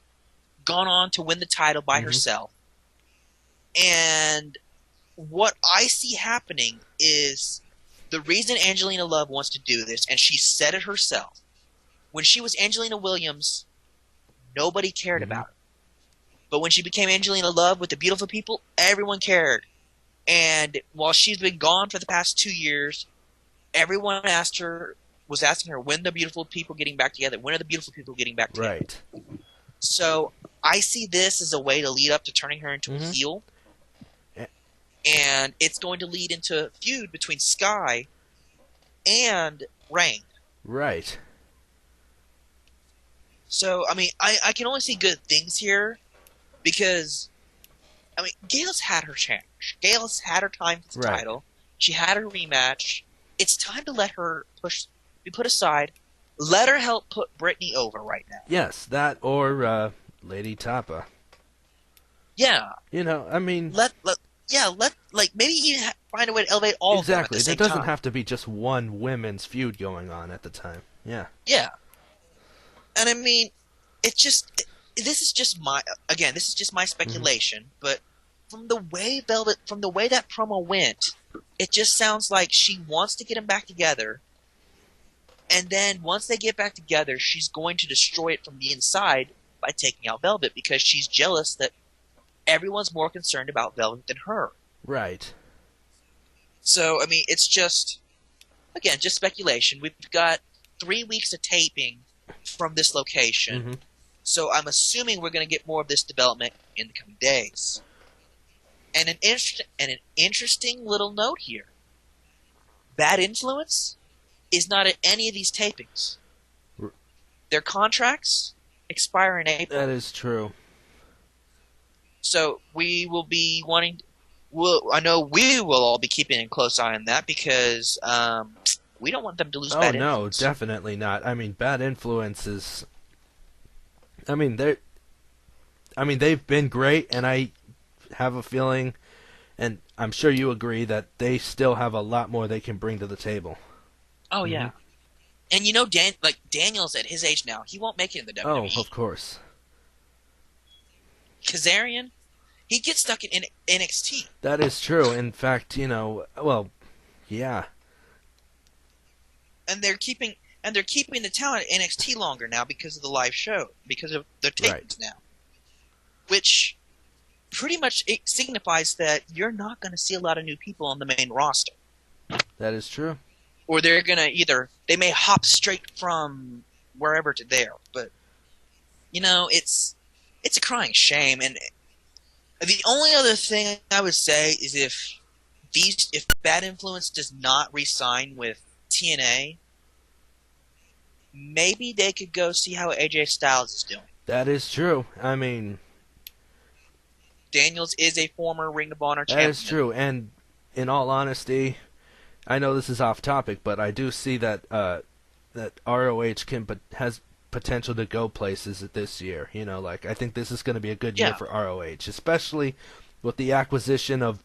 Speaker 1: gone on to win the title by herself. And what I see happening is the reason Angelina Love wants to do this, and she said it herself, when she was Angelina Williams, nobody cared about her. But when she became Angelina Love with the beautiful people, everyone cared. And while she's been gone for the past 2 years, everyone was asking her, when are the beautiful people getting back together? When are the beautiful people getting back together?
Speaker 2: Right.
Speaker 1: So I see this as a way to lead up to turning her into a
Speaker 2: Mm-hmm.
Speaker 1: heel, and it's going to lead into a feud between Sky and Rain.
Speaker 2: Right.
Speaker 1: So I mean, I can only see good things here because I mean, Gail's had her chance. Gail's had her time for the
Speaker 2: Right.
Speaker 1: title. She had her rematch. It's time to let her be put aside. Let her help put Brittany over right now.
Speaker 2: Yes, that or Lady Tapa.
Speaker 1: Yeah,
Speaker 2: You know, I mean,
Speaker 1: let like maybe even find a way to elevate all of them at the
Speaker 2: exactly. There
Speaker 1: same
Speaker 2: doesn't
Speaker 1: time.
Speaker 2: have to be just one women's feud going on at the time. Yeah.
Speaker 1: Yeah, and I mean, it's just this is just my again. This is just my
Speaker 2: Mm-hmm.
Speaker 1: speculation, but from the way that promo went, it just sounds like she wants to get them back together. And then once they get back together, she's going to destroy it from the inside by taking out Velvet because she's jealous that everyone's more concerned about Velvet than her.
Speaker 2: Right.
Speaker 1: So, I mean, it's just, again, just speculation. We've got 3 weeks of taping from this location.
Speaker 2: Mm-hmm.
Speaker 1: So I'm assuming we're going to get more of this development in the coming days. And an interesting little note here. Bad Influence is not at any of these tapings. Their contracts expire in April.
Speaker 2: That is true.
Speaker 1: So we will be wanting. I know we will all be keeping a close eye on that because we don't want them to lose
Speaker 2: Oh
Speaker 1: Bad
Speaker 2: no,
Speaker 1: Influence.
Speaker 2: definitely not. I mean, Bad Influence is. I mean, they've been great, and I have a feeling, and I'm sure you agree that they still have a lot more they can bring to the table.
Speaker 1: Oh
Speaker 2: Mm-hmm.
Speaker 1: yeah, and Daniel's at his age now, he won't make it in the
Speaker 2: Oh,
Speaker 1: WWE.
Speaker 2: of course.
Speaker 1: Kazarian, he gets stuck in NXT.
Speaker 2: That is true. In fact, well, yeah.
Speaker 1: And they're keeping the talent at NXT longer now because of the live show, because of their tapings
Speaker 2: Right.
Speaker 1: now, which pretty much it signifies that you're not going to see a lot of new people on the main roster,
Speaker 2: That is true.
Speaker 1: or they're going to they may hop straight from wherever to there. But it's a crying shame, and the only other thing I would say is if Bad Influence does not re-sign with TNA, maybe they could go see how AJ Styles is doing.
Speaker 2: That is true. I mean,
Speaker 1: Daniels is a former Ring of Honor
Speaker 2: that
Speaker 1: champion.
Speaker 2: is true. And in all honesty, I know this is off topic, but I do see that that ROH has potential to go places this year. I think this is going to be a good year
Speaker 1: Yeah.
Speaker 2: for ROH, especially with the acquisition of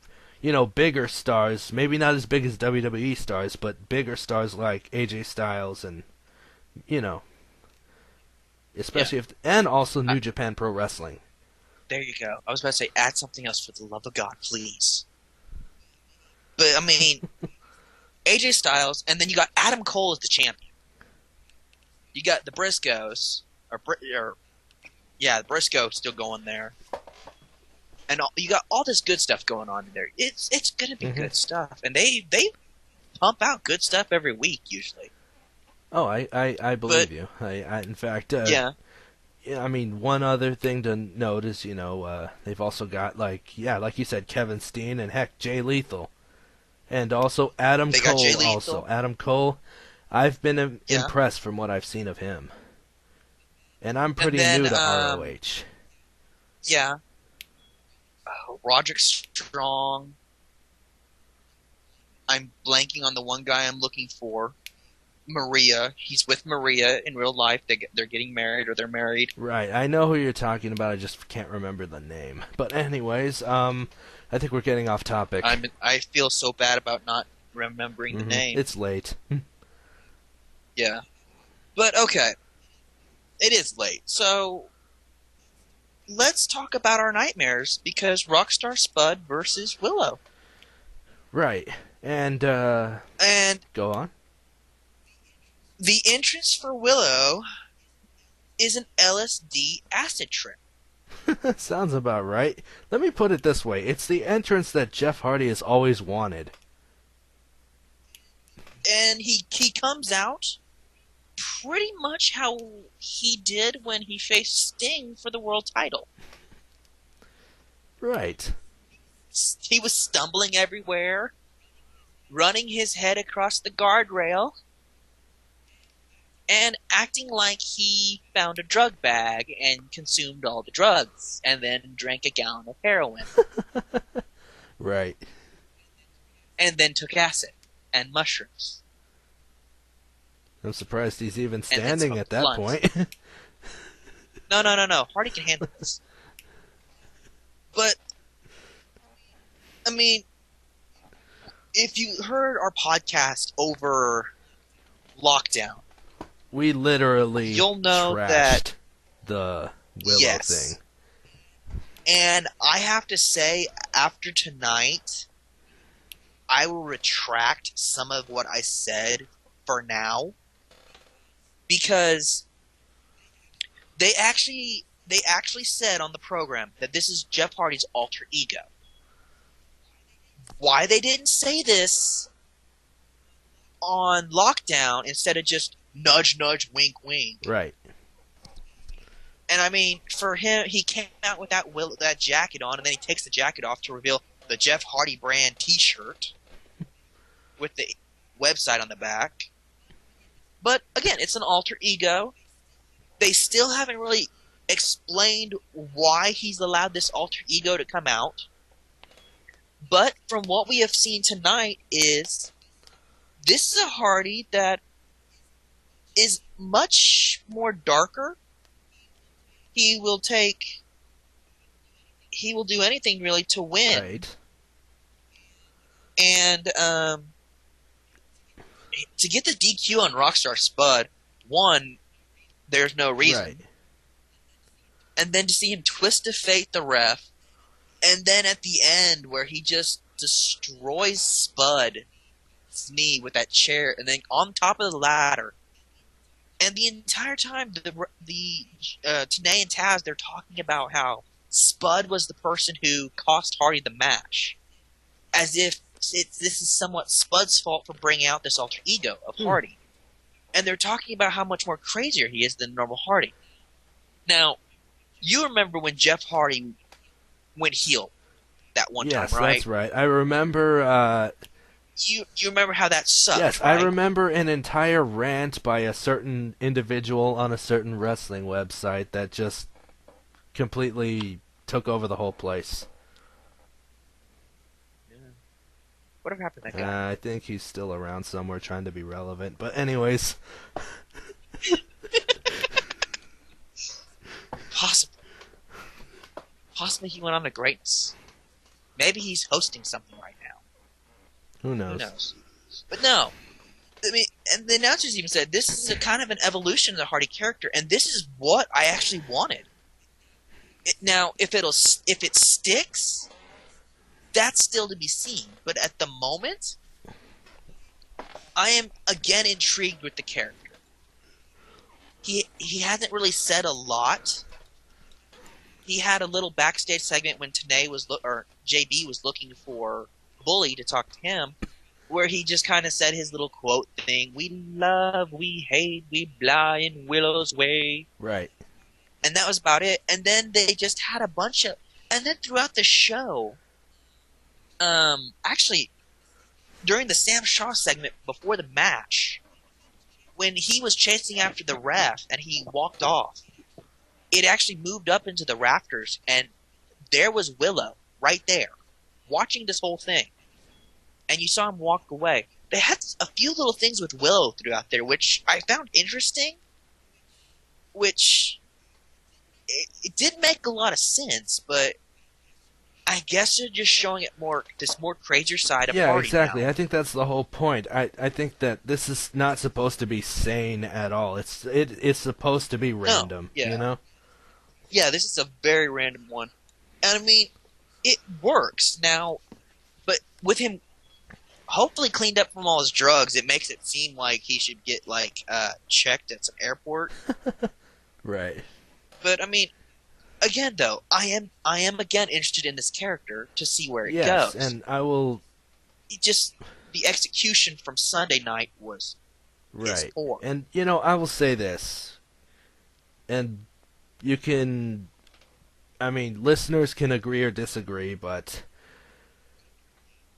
Speaker 2: bigger stars. Maybe not as big as WWE stars, but bigger stars like AJ Styles and especially and also New Japan Pro Wrestling.
Speaker 1: There you go. I was about to say, add something else for the love of God, please. But, I mean, AJ Styles, and then you got Adam Cole as the champion. You got the Briscoes, the Briscoes still going there. And you got all this good stuff going on in there. It's going to be good stuff. And they pump out good stuff every week, usually.
Speaker 2: Oh, I believe you. I in fact,
Speaker 1: yeah.
Speaker 2: I mean, one other thing to note is, they've also got, like you said, Kevin Steen and, heck, Jay Lethal. And also Adam
Speaker 1: They
Speaker 2: Cole.
Speaker 1: got Jay Lethal.
Speaker 2: Also, Adam Cole, I've been impressed from what I've seen of him. And I'm pretty new to ROH.
Speaker 1: Yeah. Roderick Strong. I'm blanking on the one guy I'm looking for. Maria. He's with Maria in real life. They're getting married, or they're married.
Speaker 2: Right. I know who you're talking about. I just can't remember the name. But anyways, I think we're getting off topic.
Speaker 1: I feel so bad about not remembering the name.
Speaker 2: It's late.
Speaker 1: Yeah. But okay. It is late. So let's talk about our nightmares, because Rockstar Spud versus Willow.
Speaker 2: Right. And go on.
Speaker 1: The entrance for Willow is an LSD acid trip.
Speaker 2: Sounds about right. Let me put it this way: it's the entrance that Jeff Hardy has always wanted.
Speaker 1: And he comes out pretty much how he did when he faced Sting for the world title.
Speaker 2: Right.
Speaker 1: He was stumbling everywhere, running his head across the guardrail, and acting like he found a drug bag and consumed all the drugs, and then drank a gallon of heroin.
Speaker 2: Right.
Speaker 1: And then took acid and mushrooms.
Speaker 2: I'm surprised he's even standing at that point.
Speaker 1: No. Hardy can handle this. But, I mean, if you heard our podcast over lockdown,
Speaker 2: We literally
Speaker 1: you'll know
Speaker 2: trashed
Speaker 1: that
Speaker 2: the Willow
Speaker 1: yes.
Speaker 2: thing.
Speaker 1: And I have to say, after tonight, I will retract some of what I said for now, because they actually said on the program that this is Jeff Hardy's alter ego. Why they didn't say this on lockdown instead of just nudge, nudge, wink, wink.
Speaker 2: Right.
Speaker 1: And I mean, for him, he came out with that jacket on, and then he takes the jacket off to reveal the Jeff Hardy brand T-shirt with the website on the back. But again, it's an alter ego. They still haven't really explained why he's allowed this alter ego to come out. But from what we have seen tonight is this is a Hardy that is much more darker. He will do anything really to win.
Speaker 2: Right.
Speaker 1: And to get the DQ on Rockstar Spud, one, there's no reason.
Speaker 2: Right.
Speaker 1: And then to see him twist to fate the ref, and then at the end where he just destroys Spud's knee with that chair, and then on top of the ladder. And the entire time, the TNA and Taz, they're talking about how Spud was the person who cost Hardy the match, as if this is somewhat Spud's fault for bringing out this alter ego of Hardy. And they're talking about how much more crazier he is than normal Hardy. Now, you remember when Jeff Hardy went heel that one time, right?
Speaker 2: Yes, that's right. I remember...
Speaker 1: You remember how that sucked,
Speaker 2: Yes,
Speaker 1: right?
Speaker 2: I remember an entire rant by a certain individual on a certain wrestling website that just completely took over the whole place.
Speaker 1: Yeah. Whatever happened to that guy?
Speaker 2: I think he's still around somewhere trying to be relevant. But anyways...
Speaker 1: Possibly he went on to greatness. Maybe he's hosting something right now.
Speaker 2: Who knows?
Speaker 1: Who knows? But no. I mean, and the announcers even said this is a kind of an evolution of the Hardy character, and this is what I actually wanted. Now, if it sticks, that's still to be seen. But at the moment, I am again intrigued with the character. He hasn't really said a lot. He had a little backstage segment when JB was looking for Bully to talk to him, where he just kind of said his little quote thing: "We love, we hate, we blah in Willow's way."
Speaker 2: Right.
Speaker 1: And that was about it. And then they just had a bunch of... And then throughout the show... actually, during the Sam Shaw segment before the match, when he was chasing after the ref and he walked off, it actually moved up into the rafters, and there was Willow right there, watching this whole thing. And you saw him walk away. They had a few little things with Willow throughout there, which I found interesting, which... It didn't make a lot of sense, but I guess they're just showing it this more crazier side of Hardy.
Speaker 2: Yeah, exactly.
Speaker 1: Now.
Speaker 2: I think that's the whole point. I think that this is not supposed to be sane at all. It's supposed to be random,
Speaker 1: yeah.
Speaker 2: You know?
Speaker 1: Yeah, this is a very random one. And I mean, it works now, but with him hopefully cleaned up from all his drugs, it makes it seem like he should get checked at some airport.
Speaker 2: Right.
Speaker 1: But I mean, again, though, I am again interested in this character to see where it
Speaker 2: Yes,
Speaker 1: goes.
Speaker 2: and I will.
Speaker 1: It just the execution from Sunday night was piss
Speaker 2: Right.
Speaker 1: poor.
Speaker 2: And, I will say this, and you can. I mean, listeners can agree or disagree, but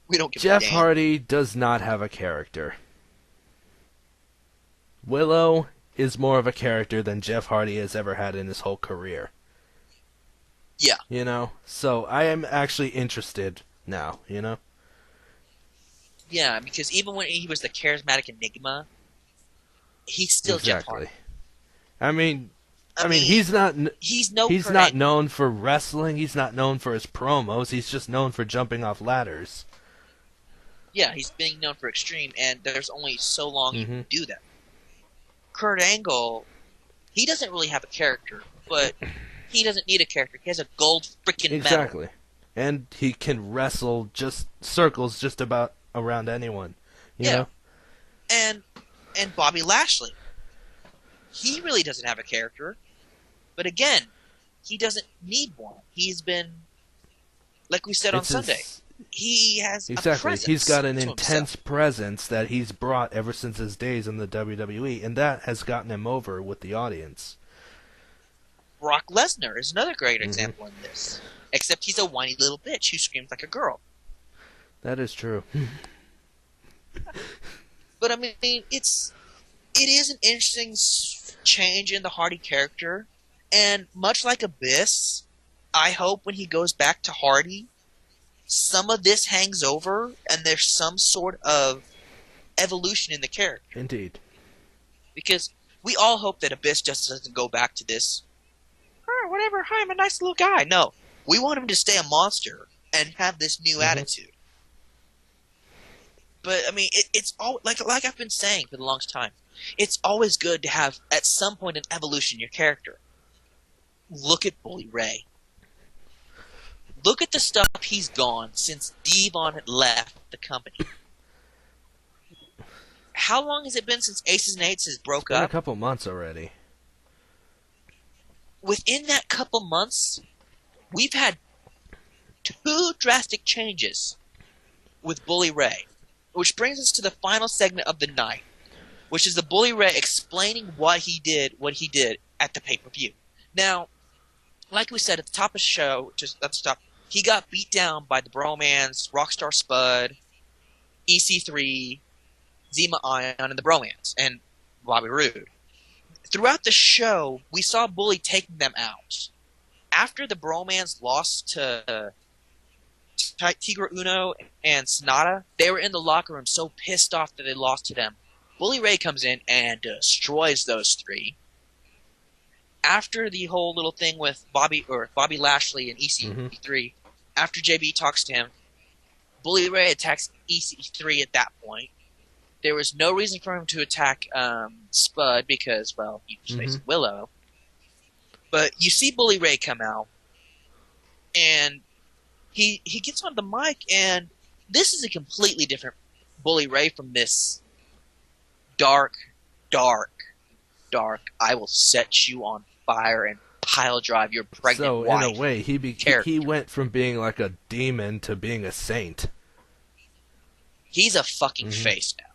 Speaker 1: We don't give a
Speaker 2: Jeff
Speaker 1: damn.
Speaker 2: Hardy does not have a character. Willow is more of a character than Jeff Hardy has ever had in his whole career.
Speaker 1: Yeah,
Speaker 2: So I am actually interested now.
Speaker 1: yeah, because even when he was the charismatic enigma, he's still Jeff
Speaker 2: Exactly.
Speaker 1: Hardy.
Speaker 2: I mean,
Speaker 1: I mean,
Speaker 2: he's not
Speaker 1: he's no
Speaker 2: he's
Speaker 1: Kurt
Speaker 2: not
Speaker 1: Angle.
Speaker 2: known for wrestling. He's not known for his promos. He's just known for jumping off ladders.
Speaker 1: Yeah, he's being known for extreme, and there's only so long you
Speaker 2: Hmm.
Speaker 1: can do that. Kurt Angle, he doesn't really have a character, but he doesn't need a character. He has a gold freaking medal.
Speaker 2: Exactly. And he can wrestle just circles just about around anyone. You
Speaker 1: Yeah,
Speaker 2: know?
Speaker 1: and Bobby Lashley, he really doesn't have a character, but again, he doesn't need one. He's been, like we said on
Speaker 2: It's
Speaker 1: Sunday,
Speaker 2: his
Speaker 1: he has a
Speaker 2: Exactly. He's
Speaker 1: presence
Speaker 2: got an
Speaker 1: to
Speaker 2: intense
Speaker 1: himself.
Speaker 2: presence that he's brought ever since his days in the WWE, and that has gotten him over with the audience.
Speaker 1: Brock Lesnar is another great
Speaker 2: Hmm.
Speaker 1: example in this, except he's a whiny little bitch who screams like a girl.
Speaker 2: That is true.
Speaker 1: But I mean, it is an interesting change in the Hardy character, and much like Abyss, I hope when he goes back to Hardy, some of this hangs over, and there's some sort of evolution in the character.
Speaker 2: Indeed.
Speaker 1: Because we all hope that Abyss just doesn't go back to this, "Oh, whatever, hi, I'm a nice little guy." No, we want him to stay a monster and have this new
Speaker 2: Hmm.
Speaker 1: attitude. But I mean, it's all like I've been saying for the longest time. It's always good to have at some point an evolution in your character. Look at Bully Ray. Look at the stuff he's gone since Devon left the company. How long has it been since Aces and Eights has
Speaker 2: It's
Speaker 1: broke
Speaker 2: been a
Speaker 1: up?
Speaker 2: couple months already.
Speaker 1: Within that couple months, we've had two drastic changes with Bully Ray, which brings us to the final segment of the night, which is the Bully Ray explaining what he did at the pay-per-view. Now, like we said at the top of the show, just at the top, he got beat down by the Bromans, Rockstar Spud, EC3, Zima Ion, and the Bromans, and Bobby Roode. Throughout the show, we saw Bully taking them out. After the Bromans lost to Tigre Uno and Sonata, they were in the locker room so pissed off that they lost to them. Bully Ray comes in and destroys those three. After the whole little thing with Bobby Lashley and EC3, after JB talks to him, Bully Ray attacks EC3 at that point. There was no reason for him to attack Spud because, well, he was facing Willow. But you see Bully Ray come out, and he gets on the mic, and this is a completely different Bully Ray from this dark, I will set you on fire and pile drive your pregnant
Speaker 2: So
Speaker 1: wife.
Speaker 2: in a way, he went from being like a demon to being a saint.
Speaker 1: He's a fucking face now.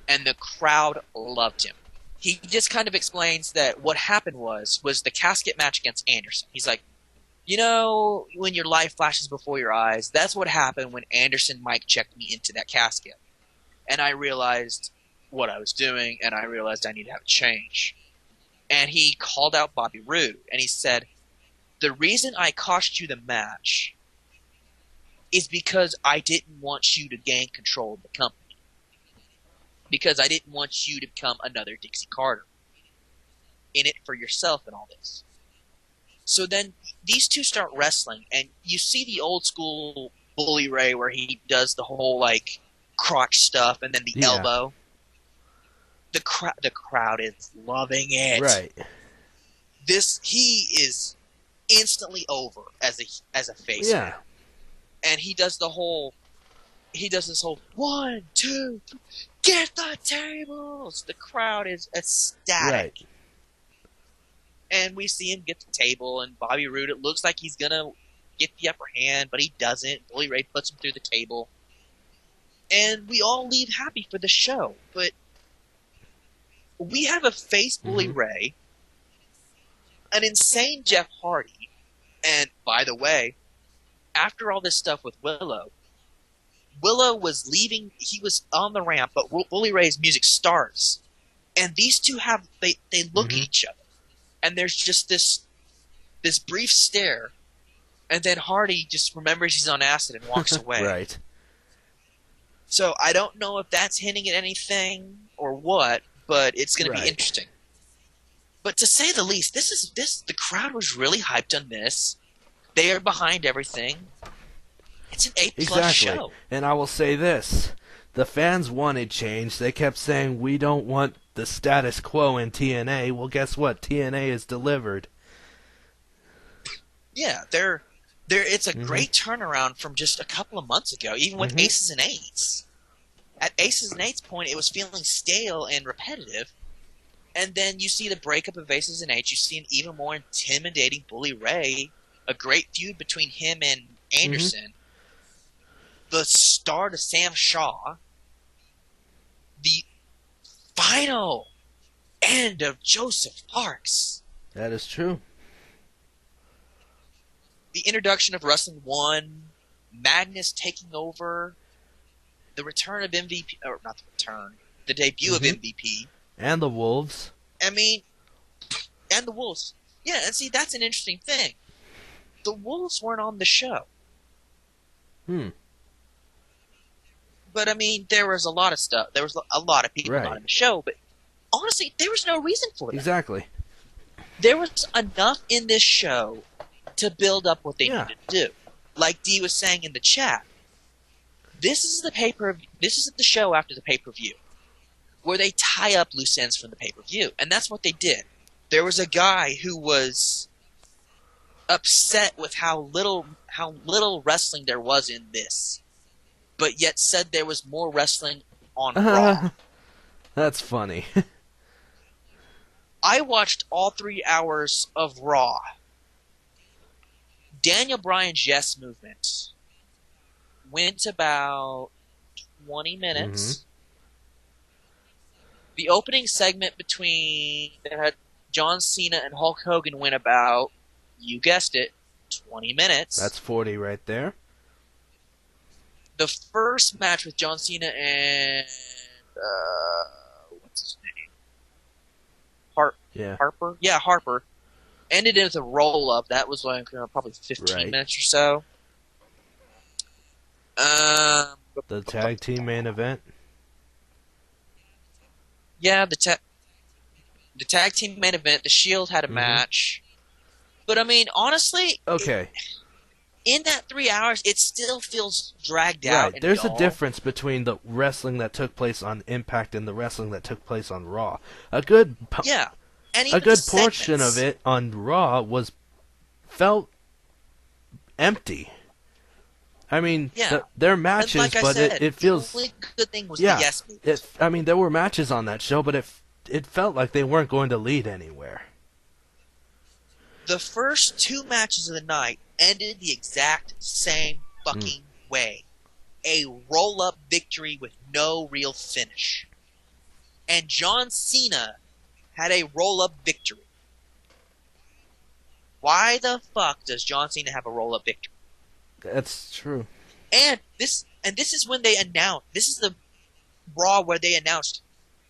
Speaker 1: And the crowd loved him. He just kind of explains that what happened was the casket match against Anderson. He's like, when your life flashes before your eyes, that's what happened when Anderson mic checked me into that casket. And I realized what I was doing, and I realized I need to have a change. And he called out Bobby Roode, and he said, the reason I cost you the match is because I didn't want you to gain control of the company. Because I didn't want you to become another Dixie Carter. In it for yourself and all this. So then these two start wrestling, and you see the old school Bully Ray where he does the whole, like, crotch stuff and then the elbow. The crowd is loving it.
Speaker 2: Right.
Speaker 1: He is instantly over as a face.
Speaker 2: Yeah.
Speaker 1: Man. And he does this whole 1, 2, 3, get the tables. The crowd is ecstatic.
Speaker 2: Right.
Speaker 1: and we see him get the table, and Bobby Roode, it looks like he's gonna get the upper hand, but he doesn't. Bully Ray puts him through the table, and we all leave happy for the show. But we have a face Bully
Speaker 2: Mm-hmm.
Speaker 1: Ray, an insane Jeff Hardy, and by the way, after all this stuff with Willow, Willow was leaving. He was on the ramp, but Bully Ray's music starts, and these two have they look at
Speaker 2: Mm-hmm.
Speaker 1: each other, and there's just this brief stare, and then Hardy just remembers he's on acid and walks away.
Speaker 2: Right.
Speaker 1: So I don't know if that's hinting at anything or what, but it's going to be
Speaker 2: Right.
Speaker 1: interesting. But to say the least, the crowd was really hyped on this. They are behind everything. It's an A-plus
Speaker 2: Exactly.
Speaker 1: show.
Speaker 2: And I will say this. The fans wanted change. They kept saying, we don't want the status quo in TNA. Well, guess what? TNA is delivered.
Speaker 1: Yeah, it's a
Speaker 2: Mhm.
Speaker 1: great turnaround from just a couple of months ago, even with
Speaker 2: Mhm.
Speaker 1: Aces and Eights. At Aces and Eights point, it was feeling stale and repetitive. And then you see the breakup of Aces and Eights. You see an even more intimidating Bully Ray, a great feud between him and Anderson. The start of Sam Shaw. The final end of Joseph Parks.
Speaker 2: That is true.
Speaker 1: The introduction of Wrestling 1, Magnus taking over, the return of MVP, or not the return, the debut of
Speaker 2: Mhm.
Speaker 1: MVP.
Speaker 2: And the Wolves.
Speaker 1: I mean, and the Wolves. Yeah, and see, that's an interesting thing. The Wolves weren't on the show.
Speaker 2: Hmm.
Speaker 1: But, I mean, there was a lot of stuff. There was a lot of people
Speaker 2: Right.
Speaker 1: not on the show, but honestly, there was no reason for that.
Speaker 2: Exactly.
Speaker 1: There was enough in this show to build up what they
Speaker 2: Yeah.
Speaker 1: needed to do. Like Dee was saying in the chat, this is the show after the pay-per-view, where they tie up loose ends from the pay-per-view, and that's what they did. There was a guy who was upset with how little wrestling there was in this, but yet said there was more wrestling on Raw.
Speaker 2: That's funny.
Speaker 1: I watched all 3 hours of Raw. Daniel Bryan's Yes movement went about 20 minutes.
Speaker 2: Mhm.
Speaker 1: The opening segment between that had John Cena and Hulk Hogan went about, you guessed it, 20 minutes.
Speaker 2: That's 40 right there.
Speaker 1: The first match with John Cena and what's his name?
Speaker 2: Yeah.
Speaker 1: Harper? Yeah, Harper. Ended with a roll-up. That was like probably 15
Speaker 2: Right.
Speaker 1: minutes or so.
Speaker 2: The tag team main event.
Speaker 1: Yeah, the tag team main event. The Shield had a
Speaker 2: Mhm.
Speaker 1: match. But, I mean, honestly,
Speaker 2: Okay.
Speaker 1: in that 3 hours, it still feels dragged out.
Speaker 2: Right.
Speaker 1: And
Speaker 2: There's a
Speaker 1: dull.
Speaker 2: difference between the wrestling that took place on Impact and the wrestling that took place on Raw. A good
Speaker 1: Yeah. And
Speaker 2: a
Speaker 1: even
Speaker 2: good
Speaker 1: the
Speaker 2: portion
Speaker 1: segments.
Speaker 2: of it on Raw felt empty. I mean,
Speaker 1: Yeah.
Speaker 2: their
Speaker 1: And
Speaker 2: matches,
Speaker 1: like I
Speaker 2: but
Speaker 1: said,
Speaker 2: it feels.
Speaker 1: the only good thing was
Speaker 2: Yeah.
Speaker 1: the Yes move.
Speaker 2: I mean, there were matches on that show, but it felt like they weren't going to lead anywhere.
Speaker 1: The first 2 matches of the night ended the exact same fucking way. A roll-up victory with no real finish. And John Cena had a roll-up victory. Why the fuck does John Cena have a roll-up victory?
Speaker 2: That's true.
Speaker 1: And this is when they announced, this is the Raw where they announced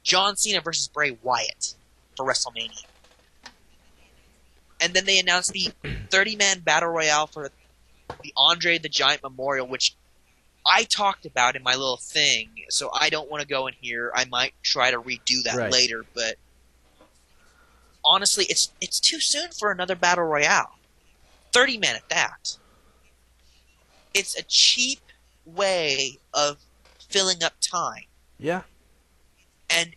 Speaker 1: John Cena versus Bray Wyatt for WrestleMania. And then they announced the 30-man Battle Royale for the Andre the Giant Memorial, which I talked about in my little thing, so I don't want to go in here. I might try to redo that
Speaker 2: Right.
Speaker 1: later, but honestly, it's too soon for another Battle Royale. 30-man at that. It's a cheap way of filling up time,
Speaker 2: Yeah.
Speaker 1: and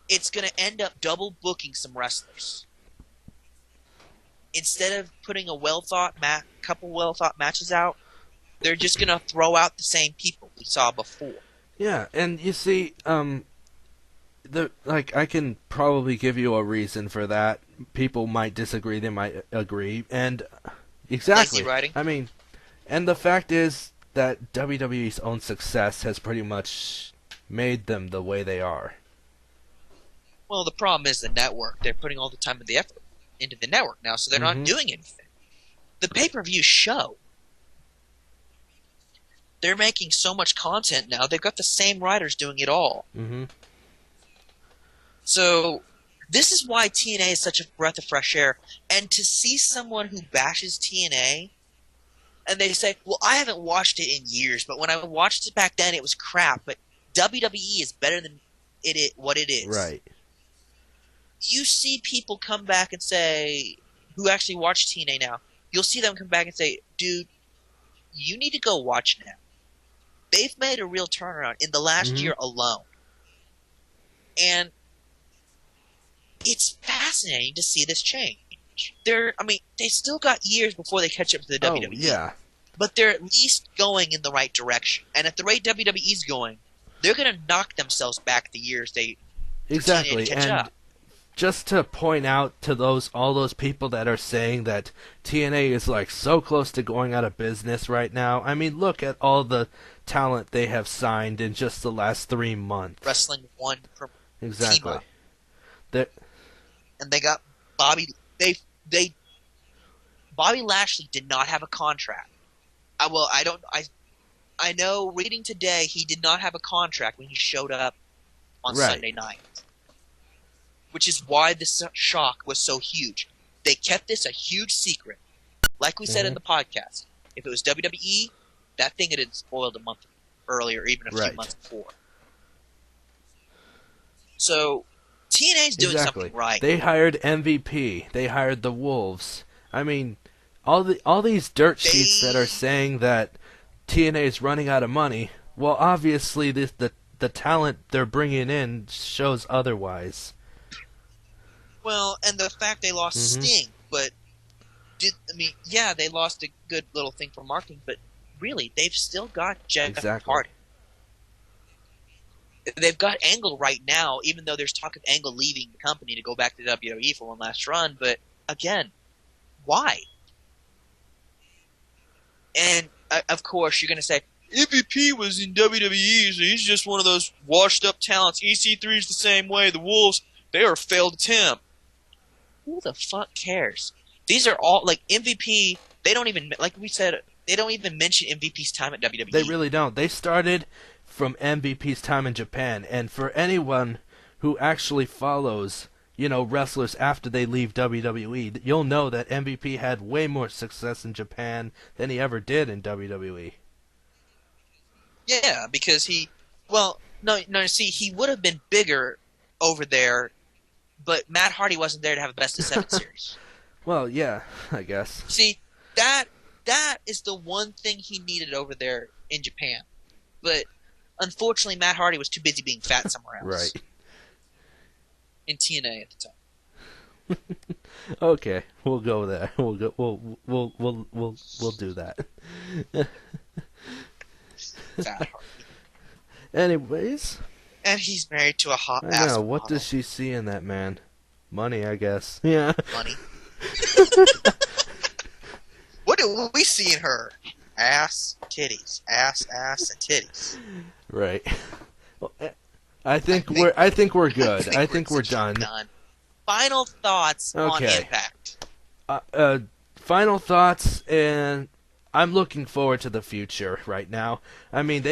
Speaker 1: it's going to end up double booking some wrestlers. Instead of putting a couple well-thought matches out, they're just going to throw out the same people we saw before.
Speaker 2: Yeah, and you see, I can probably give you a reason for that people might disagree, they might agree, and
Speaker 1: Lazy
Speaker 2: exactly.
Speaker 1: writing.
Speaker 2: I mean, and the fact is that WWE's own success has pretty much made them the way they are.
Speaker 1: Well, the problem is the network. They're putting all the time and the effort into the network now, so they're not
Speaker 2: Mhm.
Speaker 1: doing anything. The pay-per-view show. They're making so much content now. They've got the same writers doing it all.
Speaker 2: Mhm.
Speaker 1: So this is why TNA is such a breath of fresh air. And to see someone who bashes TNA and they say, "Well, I haven't watched it in years, but when I watched it back then, it was crap." But WWE is better than what it is.
Speaker 2: Right.
Speaker 1: You see people come back and say, who actually watch TNA now, you'll see them come back and say, "Dude, you need to go watch now." They've made a real turnaround in the last
Speaker 2: Mhm.
Speaker 1: year alone. And it's fascinating to see this change. They still got years before they catch up to the
Speaker 2: Oh,
Speaker 1: WWE,
Speaker 2: yeah.
Speaker 1: but they're at least going in the right direction. And at the rate WWE's going, they're going to knock themselves back the years for TNA to
Speaker 2: Exactly.
Speaker 1: catch
Speaker 2: And
Speaker 1: up.
Speaker 2: just to point out to all those people that are saying that TNA is like so close to going out of business right now. I mean, look at all the talent they have signed in just the last 3 months.
Speaker 1: Wrestling one per team
Speaker 2: Exactly.
Speaker 1: up,
Speaker 2: That
Speaker 1: and they got Bobby. They Bobby Lashley did not have a contract. I don't. I know. Reading today, he did not have a contract when he showed up on
Speaker 2: right.
Speaker 1: Sunday night, which is why this shock was so huge. They kept this a huge secret. Like we said in
Speaker 2: Mhm.
Speaker 1: the podcast, if it was WWE, that thing had been spoiled a month earlier, even a few
Speaker 2: Right.
Speaker 1: months before. So TNA is doing
Speaker 2: Exactly.
Speaker 1: something right.
Speaker 2: They hired MVP. They hired the Wolves. I mean, all these dirt sheets that are
Speaker 1: They
Speaker 2: saying that TNA is running out of money. Well, obviously the talent they're bringing in shows otherwise.
Speaker 1: and the fact they lost
Speaker 2: Mhm.
Speaker 1: Sting, but yeah, they lost a good little thing for marketing, but really, they've still got Jeff
Speaker 2: Exactly.
Speaker 1: Hardy. They've got Angle right now, even though there's talk of Angle leaving the company to go back to WWE for one last run. But again, why? And of course, you're going to say MVP was in WWE, so he's just one of those washed-up talents. EC3 is the same way. The Wolves, they are a failed attempt. Who the fuck cares? These are all like MVP. They don't even, like we said, they don't even mention MVP's time at
Speaker 2: They
Speaker 1: WWE.
Speaker 2: really don't. They started from MVP's time in Japan, and for anyone who actually follows, wrestlers after they leave WWE, you'll know that MVP had way more success in Japan than he ever did in WWE.
Speaker 1: Yeah, because no. See, he would have been bigger over there, but Matt Hardy wasn't there to have a best of 7 series.
Speaker 2: Well, yeah, I guess.
Speaker 1: See, that is the one thing he needed over there in Japan. But unfortunately, Matt Hardy was too busy being fat somewhere else.
Speaker 2: Right.
Speaker 1: In TNA at the time.
Speaker 2: Okay, we'll go there. We'll go. We'll do that.
Speaker 1: Fat Hardy.
Speaker 2: Anyways,
Speaker 1: And he's married to a hot
Speaker 2: I
Speaker 1: ass
Speaker 2: know. What
Speaker 1: model.
Speaker 2: does she see in that man? Money, I guess. Yeah.
Speaker 1: Money. What do we see in her? Ass, titties. Ass, and titties.
Speaker 2: Right. Well, I think we're good. I think we're done.
Speaker 1: Final thoughts on
Speaker 2: Okay.
Speaker 1: Impact.
Speaker 2: Final thoughts, and I'm looking forward to the future right now. I mean,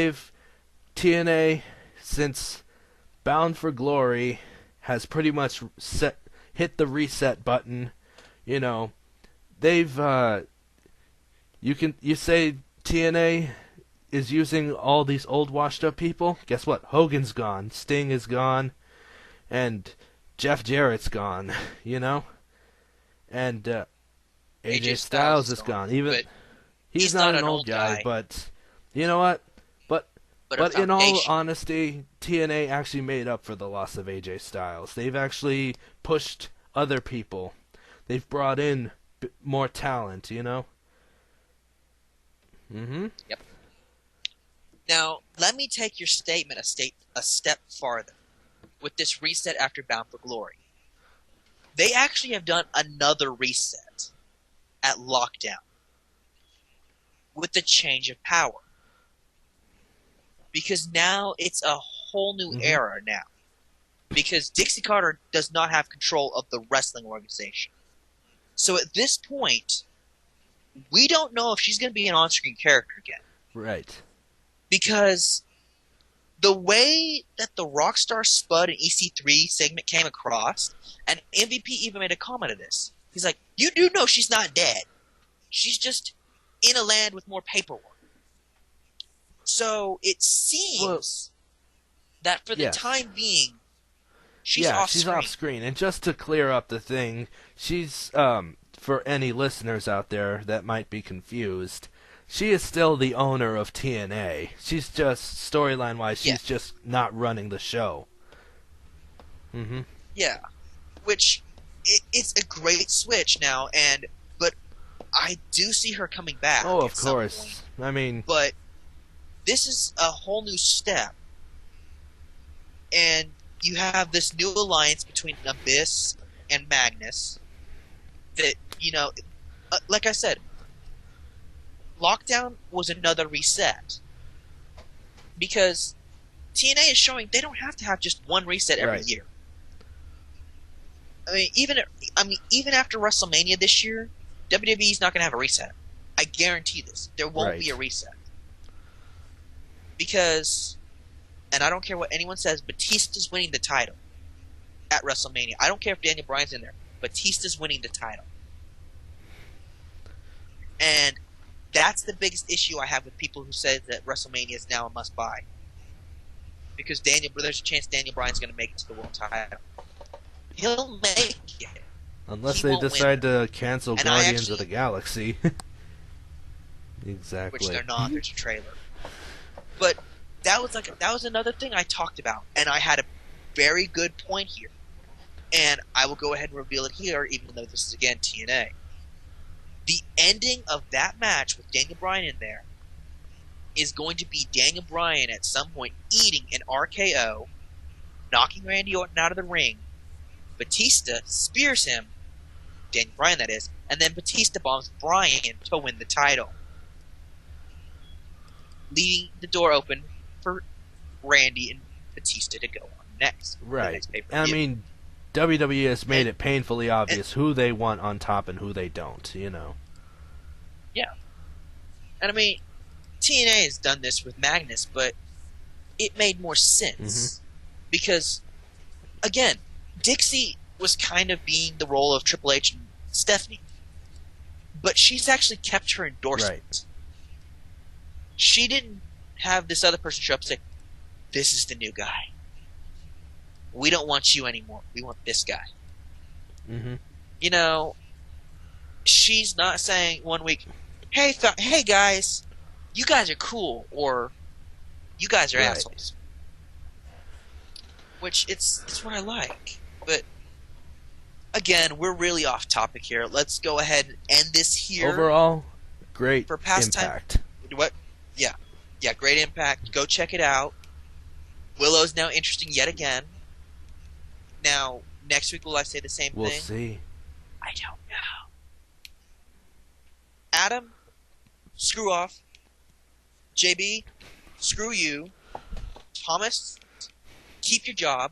Speaker 2: TNA since Bound for Glory has pretty much hit the reset button. They've you say TNA is using all these old washed up people. Guess what? Hogan's gone, Sting is gone, and Jeff Jarrett's gone. And AJ Styles is gone. Even he's not an old guy, but you know what? But in all honesty, TNA actually made up for the loss of AJ Styles. They've actually pushed other people. They've brought in more talent, Mm-hmm.
Speaker 1: Yep. Now, let me take your statement a step farther with this reset after Bound for Glory. They actually have done another reset at Lockdown with the change of power. Because now it's a whole new
Speaker 2: Hmm.
Speaker 1: era now. Because Dixie Carter does not have control of the wrestling organization. So at this point, we don't know if she's going to be an on-screen character again.
Speaker 2: Right.
Speaker 1: Because the way that the Rockstar Spud and EC3 segment came across, and MVP even made a comment of this. He's like, you do know she's not dead. She's just in a land with more paperwork. So it
Speaker 2: Well,
Speaker 1: seems that for the
Speaker 2: yes.
Speaker 1: time being, she's
Speaker 2: Yeah,
Speaker 1: off
Speaker 2: she's off
Speaker 1: screen.
Speaker 2: screen. And just to clear up the thing, she's for any listeners out there that might be confused, she is still the owner of TNA. She's just storyline wise,
Speaker 1: Yeah,
Speaker 2: she's just not running the show. Hmm.
Speaker 1: yeah. Which it's a great switch now, and but I do see her coming
Speaker 2: Oh,
Speaker 1: back
Speaker 2: of
Speaker 1: at some point.
Speaker 2: course. I mean,
Speaker 1: But this is a whole new step, and you have this new alliance between Abyss and Magnus. That like I said, Lockdown was another reset because TNA is showing they don't have to have just one reset every
Speaker 2: right.
Speaker 1: year. I mean, even after WrestleMania this year, WWE is not going to have a reset. I guarantee this. There won't be a
Speaker 2: Right.
Speaker 1: reset because, and I don't care what anyone says, Batista's winning the title at WrestleMania. I don't care if Daniel Bryan's in there. Batista's winning the title, and that's the biggest issue I have with people who say that WrestleMania is now a must-buy because there's a chance Daniel Bryan's going to make it to the world title. He'll make it.
Speaker 2: Unless
Speaker 1: He
Speaker 2: they
Speaker 1: won't win
Speaker 2: decide
Speaker 1: though.
Speaker 2: to cancel
Speaker 1: And I
Speaker 2: Guardians of the
Speaker 1: actually,
Speaker 2: Galaxy.
Speaker 1: which
Speaker 2: Exactly.
Speaker 1: they're not. There's a trailer. But that was another thing I talked about, and I had a very good point here. And I will go ahead and reveal it here, even though this is again TNA. The ending of that match with Daniel Bryan in there is going to be Daniel Bryan at some point eating an RKO, knocking Randy Orton out of the ring. Batista spears him, Daniel Bryan that is, and then Batista bombs Bryan to win the title, leaving the door open for Randy and Batista to go on next, the
Speaker 2: Right.
Speaker 1: next pay per
Speaker 2: I
Speaker 1: view.
Speaker 2: mean, WWE has made
Speaker 1: And,
Speaker 2: it painfully
Speaker 1: and
Speaker 2: obvious who they want on top and who they don't.
Speaker 1: yeah, and I mean TNA has done this with Magnus, but it made more
Speaker 2: Hmm.
Speaker 1: sense because again, Dixie was kind of being the role of Triple H and Stephanie, but she's actually kept her
Speaker 2: Right.
Speaker 1: endorsement. She didn't have this other person show up and say, "This is the new guy. We don't want you anymore. We want this guy."
Speaker 2: Hmm.
Speaker 1: You know, she's not saying one week, hey guys, you guys are cool," or "You guys are
Speaker 2: Right.
Speaker 1: assholes." Which it's what I like. But again, we're really off topic here. Let's go ahead and end this here
Speaker 2: Overall, great
Speaker 1: for Pastime.
Speaker 2: impact.
Speaker 1: What? Yeah, yeah, great impact. Go check it out. Willow's now interesting yet again. Now, next week will I say the same
Speaker 2: We'll
Speaker 1: thing?
Speaker 2: see.
Speaker 1: I don't know. Adam, screw off. JB, screw you. Thomas, keep your job.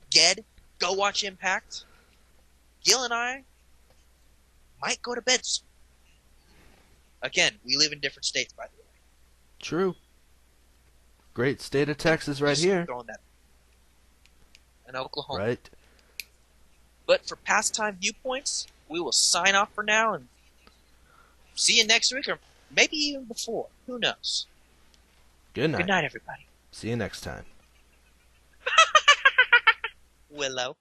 Speaker 1: Ged, go watch Impact. Gil and I might go to bed soon. Again, we live in different states, by the way.
Speaker 2: True. Great state of Texas right
Speaker 1: Just
Speaker 2: here.
Speaker 1: throwing that in Oklahoma.
Speaker 2: Right.
Speaker 1: But for Pastime Viewpoints, we will sign off for now and see you next week, or maybe even before. Who knows?
Speaker 2: Good
Speaker 1: Good
Speaker 2: night.
Speaker 1: night, everybody.
Speaker 2: See you next time.
Speaker 1: Willow.